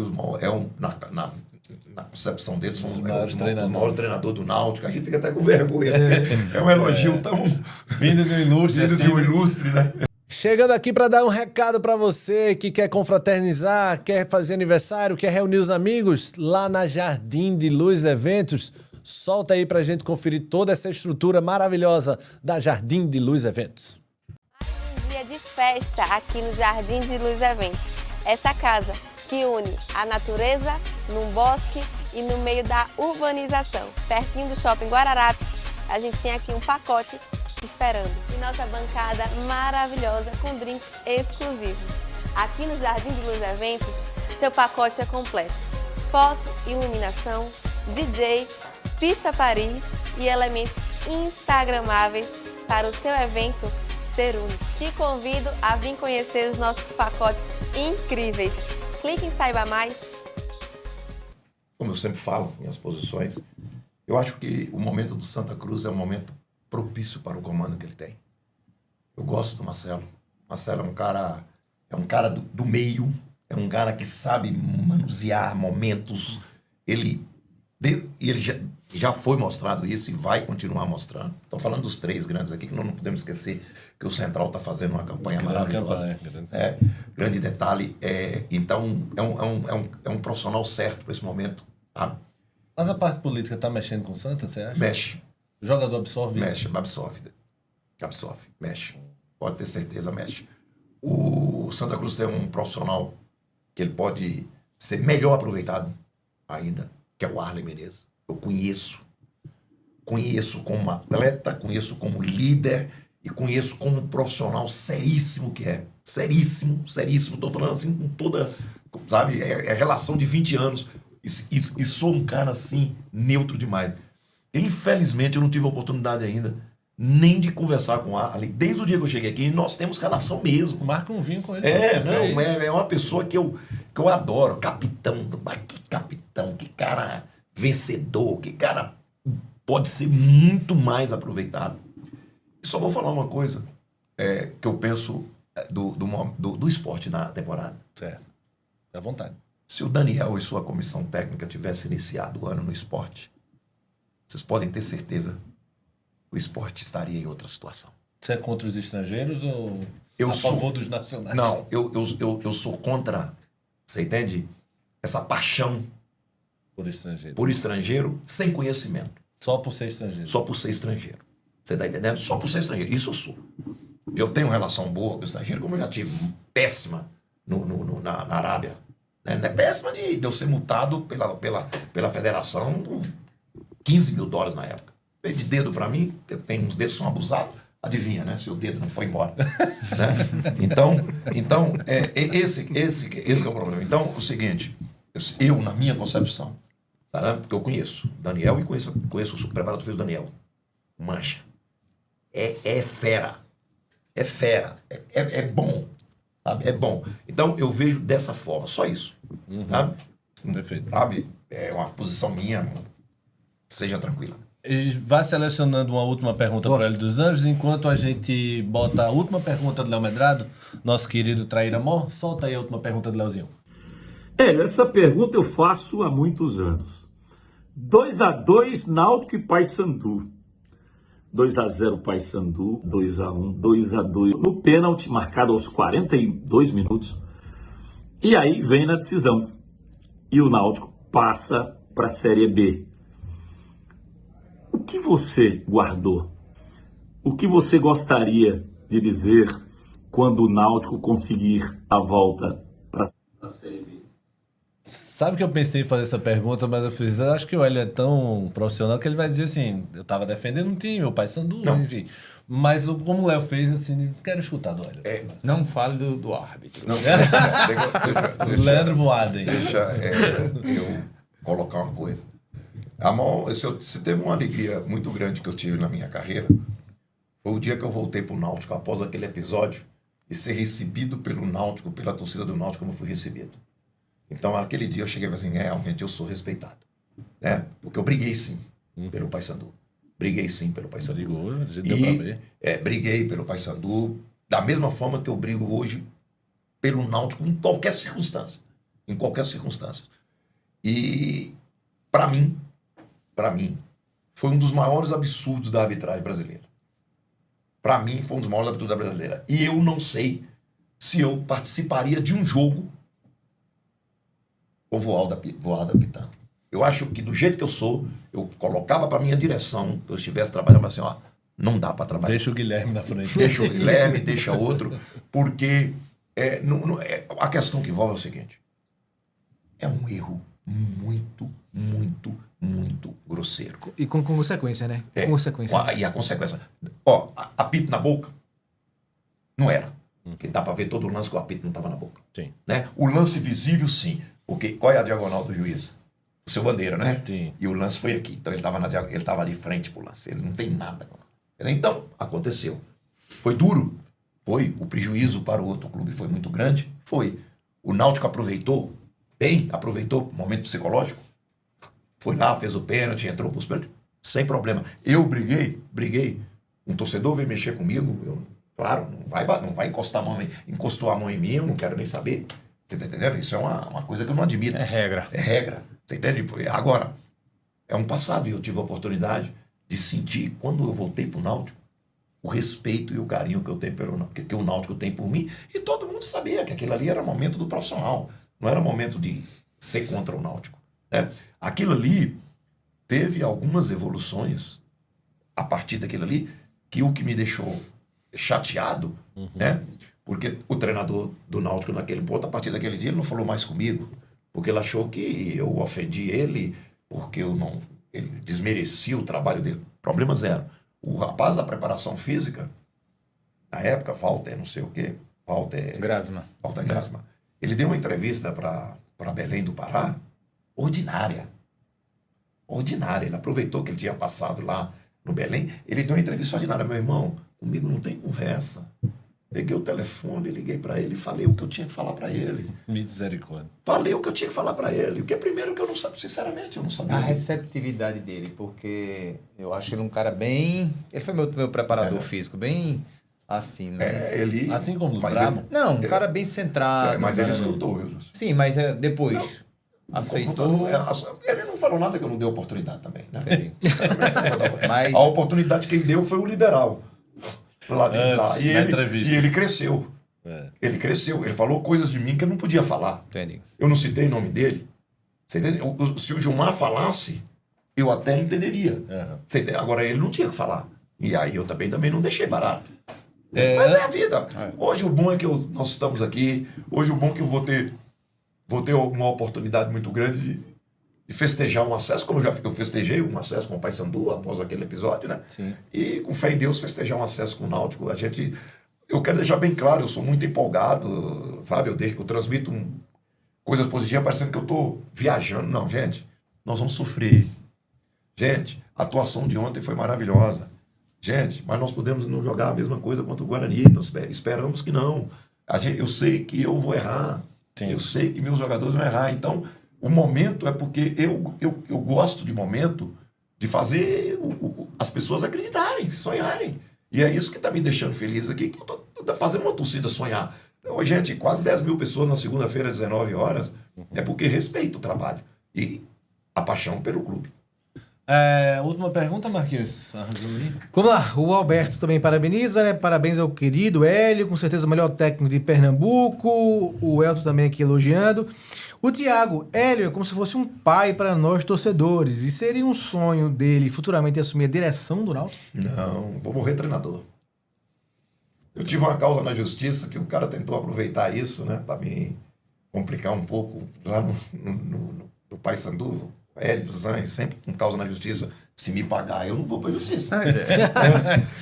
S3: na concepção deles, são os
S1: maiores
S3: maiores treinadores do Náutico. A gente fica até com vergonha. É um elogio tão
S1: Vindo do ilustre,
S3: vindo
S1: assim,
S3: de um ilustre, né?
S2: Chegando aqui para dar um recado para você que quer confraternizar, quer fazer aniversário, quer reunir os amigos lá na Jardim de Luz Eventos. Solta aí pra gente conferir toda essa estrutura maravilhosa da Jardim de Luz Eventos.
S9: Um dia de festa aqui no Jardim de Luz Eventos. Essa casa que une a natureza num bosque e no meio da urbanização. Pertinho do Shopping Guararapes, a gente tem aqui um pacote esperando. E nossa bancada maravilhosa com drinks exclusivos. Aqui no Jardim de Luz Eventos, seu pacote é completo. Foto, iluminação, DJ, pista Paris e elementos instagramáveis para o seu evento ser único. Te convido a vir conhecer os nossos pacotes incríveis. Clique em Saiba Mais.
S3: Como eu sempre falo, minhas posições, eu acho que o momento do Santa Cruz é um momento propício para o comando que ele tem. Eu gosto do Marcelo. Marcelo é um cara do meio, é um cara que sabe manusear momentos. Ele já foi mostrado isso e vai continuar mostrando. Estou falando dos três grandes aqui, que nós não podemos esquecer que o Central está fazendo uma campanha maravilhosa. Grande detalhe. Então, é um profissional certo para esse momento. Tá?
S1: Mas a parte política tá mexendo com o Santa, você acha?
S3: Mexe.
S1: O jogador absorve
S3: Mexe,
S1: isso?
S3: absorve, mexe. Pode ter certeza, mexe. O Santa Cruz tem um profissional que ele pode ser melhor aproveitado ainda. que é o Arley Menezes. Eu conheço como atleta, conheço como líder e conheço como um profissional seríssimo que é. Seríssimo. Estou falando assim com toda, sabe, é relação de 20 anos. E sou um cara assim, neutro demais. Infelizmente eu não tive a oportunidade ainda nem de conversar com o Arley. Desde o dia que eu cheguei aqui, nós temos relação mesmo.
S1: Marca um vinho com ele.
S3: É uma pessoa que eu adoro. Capitão, que capitão, que cara vencedor, que cara pode ser muito mais aproveitado. E só vou falar uma coisa que eu penso do esporte na temporada.
S1: Certo. Fica à vontade.
S3: Se o Daniel e sua comissão técnica tivessem iniciado o ano no esporte, vocês podem ter certeza que o esporte estaria em outra situação.
S1: Você é contra os estrangeiros ou a
S3: sou
S1: favor dos nacionais?
S3: Não, eu sou contra, você entende? Essa paixão
S1: Por estrangeiro.
S3: por estrangeiro sem conhecimento.
S1: Só por ser estrangeiro.
S3: Só por ser estrangeiro. Você tá entendendo? Só por ser estrangeiro. Isso eu sou. Eu tenho relação boa com o estrangeiro, como eu já tive péssima na Arábia. Né? Não é péssima de eu ser multado pela federação por $15 mil na época. Veio de dedo pra mim, eu tenho uns dedos que são abusados. Adivinha, né? Se o dedo não foi embora. Né? Então esse que é o problema. Então, o seguinte, eu, na minha concepção, tá? Porque eu conheço Daniel e conheço o preparador físico Daniel. Mancha. É fera. É fera. É bom. Sabe? É bom. Então, eu vejo dessa forma. Só isso. Sabe?
S1: Perfeito.
S3: Sabe? É uma posição minha. Seja tranquila.
S1: E vá selecionando uma última pergunta para ele dos Anjos, enquanto a gente bota a última pergunta do Léo Medrado, nosso querido Traíra Mor. Solta aí a última pergunta do Léozinho.
S6: Hélio, essa pergunta eu faço há muitos anos. 2-2 Náutico e Paysandu. 2-0 Paysandu, 2-1, 2-2 no pênalti marcado aos 42 minutos. E aí vem na decisão. E o Náutico passa para a Série B. O que você guardou? O que você gostaria de dizer quando o Náutico conseguir a volta para a Série B?
S1: Sabe que eu pensei em fazer essa pergunta, mas eu acho que o Hélio é tão profissional que ele vai dizer assim, eu tava defendendo um time, o Paysandu, enfim. Mas como o Léo fez, assim, quero escutar do Hélio.
S4: Não fale do árbitro.
S3: Não,
S1: Leandro Voaden.
S3: Deixa eu colocar uma coisa. Se teve uma alegria muito grande que eu tive na minha carreira, foi o dia que eu voltei pro Náutico, após aquele episódio, e ser recebido pelo Náutico, pela torcida do Náutico, como eu fui recebido. Então, aquele dia eu cheguei e falei assim, realmente eu sou respeitado. Né? Porque eu briguei sim pelo Paysandu. Briguei sim pelo Paysandu.
S1: Brigou, a gente deu pra ver.
S3: Briguei pelo Paysandu, da mesma forma que eu brigo hoje pelo Náutico em qualquer circunstância. Em qualquer circunstância. E, para mim, foi um dos maiores absurdos da arbitragem brasileira. Para mim, foi um dos maiores absurdos da brasileira. E eu não sei se eu participaria de um jogo ou voado apitando. Eu acho que do jeito que eu sou, eu colocava para minha direção, que eu estivesse trabalhando assim, ó, não dá para trabalhar.
S1: Deixa o Guilherme na frente.
S3: Deixa o Guilherme, deixa outro, porque a questão que envolve é o seguinte, é um erro muito, muito, muito grosseiro.
S5: E com consequência, né? Com consequência.
S3: E a consequência. Ó, apito na boca, não era. Porque dá para ver todo o lance que o apito não estava na boca.
S1: Sim.
S3: Né? O lance visível, sim. Porque qual é a diagonal do juiz? O seu Bandeira, né?
S1: Sim.
S3: E o lance foi aqui. Então ele estava de frente pro lance. Ele não tem nada. Então, aconteceu. Foi duro? Foi. O prejuízo para o outro clube foi muito grande? Foi. O Náutico aproveitou bem? Aproveitou o momento psicológico? Foi lá, fez o pênalti, entrou pros pênaltis. Sem problema. Eu briguei. Um torcedor veio mexer comigo. Claro, não vai encostou a mão em mim, eu não quero nem saber. Você tá entendendo? Isso é uma coisa que eu não admito.
S4: É regra.
S3: É regra. Você entende? Agora, é um passado e eu tive a oportunidade de sentir, quando eu voltei pro Náutico, o respeito e o carinho que eu tenho que o Náutico tem por mim. E todo mundo sabia que aquilo ali era momento do profissional. Não era momento de ser contra o Náutico. Né? Aquilo ali teve algumas evoluções a partir daquilo ali, que o que me deixou chateado, né? Porque o treinador do Náutico naquele ponto, a partir daquele dia, ele não falou mais comigo, porque ele achou que eu ofendi ele porque ele desmerecia o trabalho dele. Problema zero. O rapaz da preparação física, na época, Walter, não sei o quê, Walter
S4: Grasma.
S3: Ele deu uma entrevista para Belém do Pará, ordinária. Ele aproveitou que ele tinha passado lá no Belém, ele deu uma entrevista ordinária. Meu irmão, comigo não tem conversa. Peguei o telefone, liguei para ele e falei o que eu tinha que falar para ele.
S1: Misericórdia.
S3: Falei o que eu tinha que falar para ele. Porque primeiro que eu não sabia, sinceramente, eu não sabia.
S4: A receptividade dele, porque eu acho ele um cara bem... Ele foi meu preparador físico, bem assim, né?
S3: Ele...
S1: Assim como o
S3: mas
S1: Brabo.
S3: ele-
S4: Não, um cara bem centrado.
S3: Mas ele
S4: né?
S3: escutou, viu?
S4: Sim, mas depois aceitou.
S3: Ele não falou nada que eu não dei oportunidade também, né?
S4: Entendi.
S3: Sinceramente, não vou dar-
S4: Mas-
S3: A oportunidade quem deu foi o liberal. Lá dentro, lá.
S1: Antes, na entrevista.
S3: E ele cresceu.
S1: É.
S3: Ele cresceu. Ele falou coisas de mim que eu não podia falar.
S4: Entendi.
S3: Eu não citei o nome dele. Você entende? Se o Gilmar falasse, eu até entenderia. Você entende? Agora ele não tinha que falar. E aí eu também não deixei barato. Mas é a vida. Hoje o bom é que nós estamos aqui. Hoje o bom é que eu vou ter uma oportunidade muito grande de festejar um acesso, como eu festejei um acesso com o Paysandu após aquele episódio, né?
S1: Sim.
S3: E com fé em Deus festejar um acesso com o Náutico. Eu quero deixar bem claro, eu sou muito empolgado, sabe? Eu transmito coisas positivas, parecendo que eu estou viajando. Não, gente, nós vamos sofrer. Gente, a atuação de ontem foi maravilhosa. Gente, mas nós podemos não jogar a mesma coisa contra o Guarani. Nós esperamos que não. Eu sei que eu vou errar.
S1: Sim.
S3: Eu sei que meus jogadores vão errar. Então, o momento é porque eu gosto de momento de fazer as pessoas acreditarem, sonharem. E é isso que está me deixando feliz aqui, que eu estou fazendo uma torcida sonhar. Então, gente, quase 10 mil pessoas na segunda-feira, às 19 horas, é porque respeito o trabalho e a paixão pelo clube.
S1: Última pergunta, Marquinhos. Arranjou aí?
S5: Vamos lá, o Alberto também parabeniza, né? Parabéns ao querido Hélio, com certeza o melhor técnico de Pernambuco. O Elton também aqui elogiando. O Thiago, Hélio é como se fosse um pai para nós torcedores. E seria um sonho dele futuramente assumir a direção do Náutico?
S3: Não, vou morrer treinador. Eu tive uma causa na justiça que o cara tentou aproveitar isso, né? Para me complicar um pouco lá no Paysandu. Hélio dos Anjos, sempre com causa na justiça. Se me pagar, eu não vou para a justiça.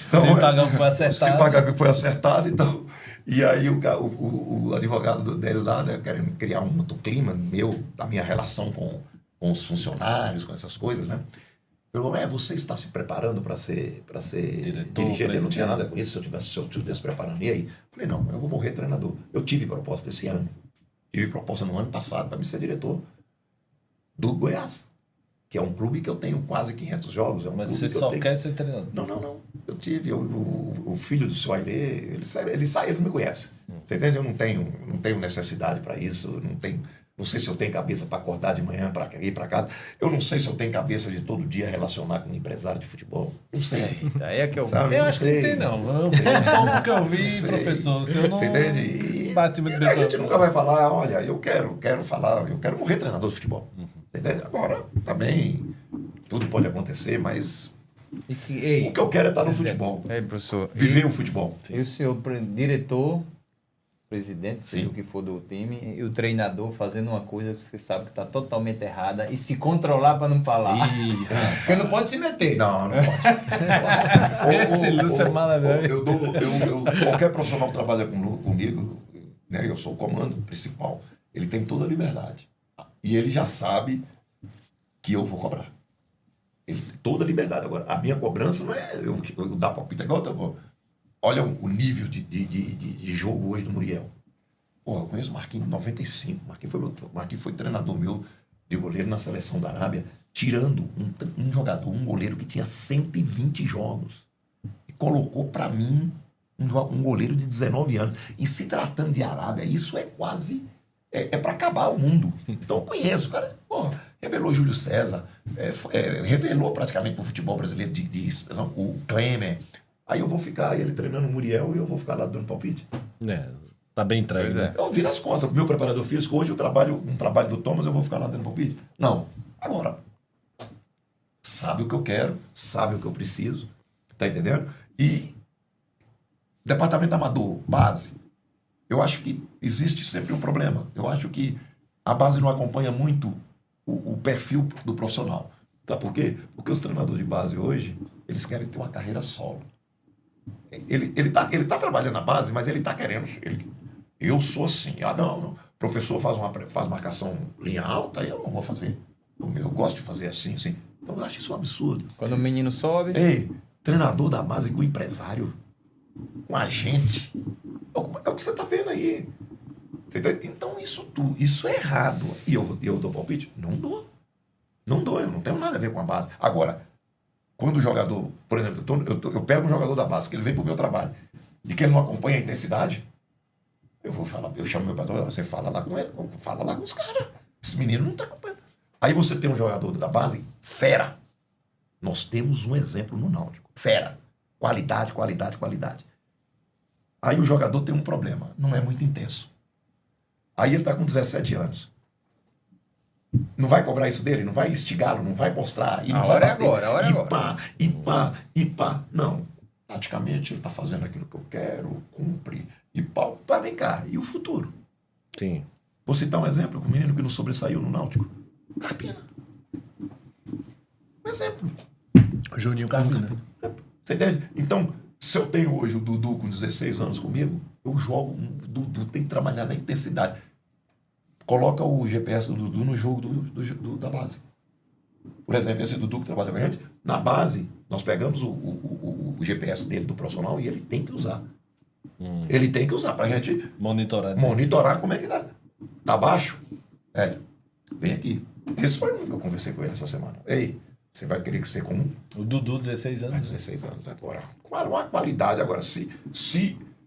S3: Então,
S1: Se pagar o que foi acertado.
S3: Se pagar o que foi acertado, então... E aí o advogado deles lá, né, querendo criar um outro clima da minha relação com os funcionários, com essas coisas, né? Falou, você está se preparando para ser dirigente? Eu não tinha nada com isso, se eu estivesse preparando. E aí? Falei, não, eu vou morrer treinador. Eu tive proposta esse ano. Tive proposta no ano passado para me ser diretor do Goiás, que é um clube que eu tenho quase 500 jogos.
S1: Mas você só quer ser treinador?
S3: Não. Eu tive o filho do seu Ailê, eles me conhecem. Você entende? Eu não tenho necessidade para isso, não sei se eu tenho cabeça para acordar de manhã para ir para casa. Eu não sei se eu tenho cabeça de todo dia relacionar com um empresário de futebol. Não sei.
S4: Aí é que eu...
S3: Sabe?
S1: Eu acho que não tem, não. O pouco que eu vi, professor, se eu não...
S3: Você entende?
S1: Bate muito bem
S3: A gente nunca vai falar, olha, eu quero falar, eu quero morrer treinador de futebol. Você entende? Agora, também, tudo pode acontecer, mas o que eu quero é estar no futebol.
S4: Professor.
S3: Viver o futebol.
S4: E o senhor diretor, presidente, seja o que for do time, e o treinador fazendo uma coisa que você sabe que está totalmente errada e se controlar para não falar. Porque não pode se meter.
S3: Não pode.
S1: Esse Lúcio é malandro.
S3: Qualquer profissional que trabalha comigo, né, eu sou o comando principal, ele tem toda a liberdade. E ele já sabe que eu vou cobrar. Ele tem toda a liberdade. Agora, a minha cobrança não é eu dar palpite igual eu vou. Olha o nível de jogo hoje do Muriel. Pô, eu conheço o Marquinhos em 95. Marquinhos foi treinador meu de goleiro na seleção da Arábia, tirando um jogador, um goleiro que tinha 120 jogos. E colocou para mim um goleiro de 19 anos. E se tratando de Arábia, isso é quase... É para acabar o mundo. Então eu conheço. O cara revelou Júlio César, revelou praticamente para o futebol brasileiro o Klemer. Aí eu vou ficar ele treinando o Muriel e eu vou ficar lá dando palpite.
S1: Tá bem entregue, né?
S3: Eu viro as costas. O meu preparador físico, hoje um trabalho do Thomas, eu vou ficar lá dando palpite. Não. Agora, sabe o que eu quero, sabe o que eu preciso. Tá entendendo? E departamento amador, base, eu acho que existe sempre um problema. Eu acho que a base não acompanha muito o perfil do profissional. Sabe por quê? Porque os treinadores de base hoje, eles querem ter uma carreira solo. Ele tá trabalhando na base, mas ele tá querendo... eu sou assim. Não. O professor faz marcação linha alta, eu não vou fazer. Eu gosto de fazer assim. Então eu acho isso um absurdo.
S4: Quando o menino sobe...
S3: Ei, treinador da base com empresário, com agente. É o que você tá vendo aí. Então isso é errado. E eu dou palpite? Não dou. Eu não tenho nada a ver com a base. Agora, quando o jogador, por exemplo, eu pego um jogador da base, que ele vem pro meu trabalho, e que ele não acompanha a intensidade, eu chamo meu patrão, você fala lá com ele, fala lá com os caras. Esse menino não tá acompanhando. Aí você tem um jogador da base, fera. Nós temos um exemplo no Náutico. Fera. Qualidade. Aí o jogador tem um problema, não é muito intenso. Aí ele tá com 17 anos. Não vai cobrar isso dele? Não vai instigá-lo? Não vai mostrar?
S4: A hora é agora.
S3: E pá. Não. Taticamente ele tá fazendo aquilo que eu quero, cumpre. E pau. Vem cá. E o futuro?
S2: Sim.
S3: Vou citar um exemplo. O menino que não sobressaiu no Náutico. Carpina. Um exemplo.
S1: Juninho Carpina.
S3: Você entende? Então, se eu tenho hoje o Dudu com 16 anos comigo, eu jogo. O Dudu tem que trabalhar na intensidade. Coloca o GPS do Dudu no jogo da base. Por exemplo, esse Dudu que trabalha com a gente, na base, nós pegamos o GPS dele do profissional e ele tem que usar. Ele tem que usar pra gente monitorar como é que dá. Tá baixo? Vem aqui. Esse foi um que eu conversei com ele essa semana. Ei, você vai querer que ser comum?
S1: O Dudu, 16 anos.
S3: 16 anos agora. Uma qualidade agora.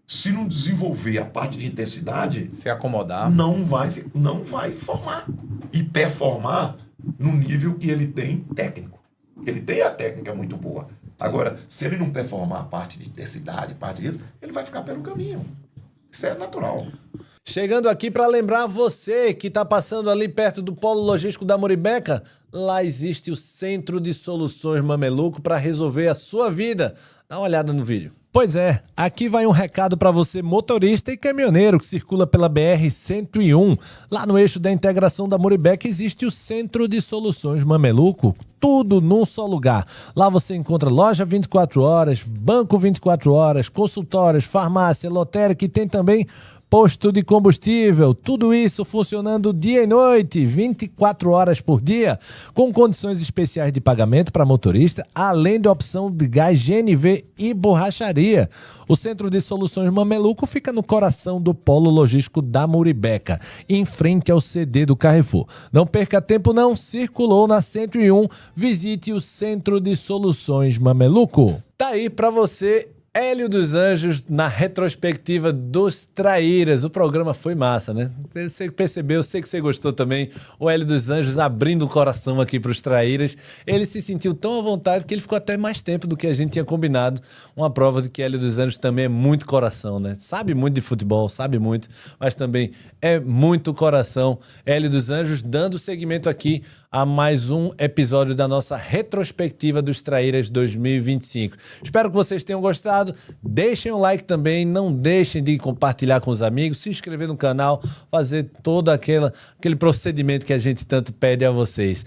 S3: Se não desenvolver a parte de intensidade,
S4: Se acomodar.
S3: não vai formar. E performar no nível que ele tem técnico. Ele tem a técnica muito boa. Agora, se ele não performar a parte de intensidade, parte disso, ele vai ficar pelo caminho. Isso é natural.
S2: Chegando aqui para lembrar você que está passando ali perto do Polo Logístico da Muribeca, lá existe o Centro de Soluções Mameluco para resolver a sua vida. Dá uma olhada no vídeo. Pois é, aqui vai um recado para você motorista e caminhoneiro que circula pela BR-101. Lá no eixo da integração da Muribeca existe o Centro de Soluções Mameluco, tudo num só lugar. Lá você encontra loja 24 horas, banco 24 horas, consultórios, farmácia, lotérica e tem também posto de combustível, tudo isso funcionando dia e noite, 24 horas por dia, com condições especiais de pagamento para motorista, além da opção de gás GNV e borracharia. O Centro de Soluções Mameluco fica no coração do Polo Logístico da Muribeca, em frente ao CD do Carrefour. Não perca tempo não, circulou na 101, visite o Centro de Soluções Mameluco. Tá aí para você Hélio dos Anjos na retrospectiva dos Traíras. O programa foi massa, né? Você percebeu, sei que você gostou também. O Hélio dos Anjos abrindo o coração aqui para os Traíras. Ele se sentiu tão à vontade que ele ficou até mais tempo do que a gente tinha combinado. Uma prova de que Hélio dos Anjos também é muito coração, né? Sabe muito de futebol, sabe muito, mas também é muito coração. Hélio dos Anjos dando seguimento aqui a mais um episódio da nossa retrospectiva dos Traíras 2025. Espero que vocês tenham gostado. Deixem um like também, não deixem de compartilhar com os amigos, se inscrever no canal, fazer todo aquele procedimento que a gente tanto pede a vocês.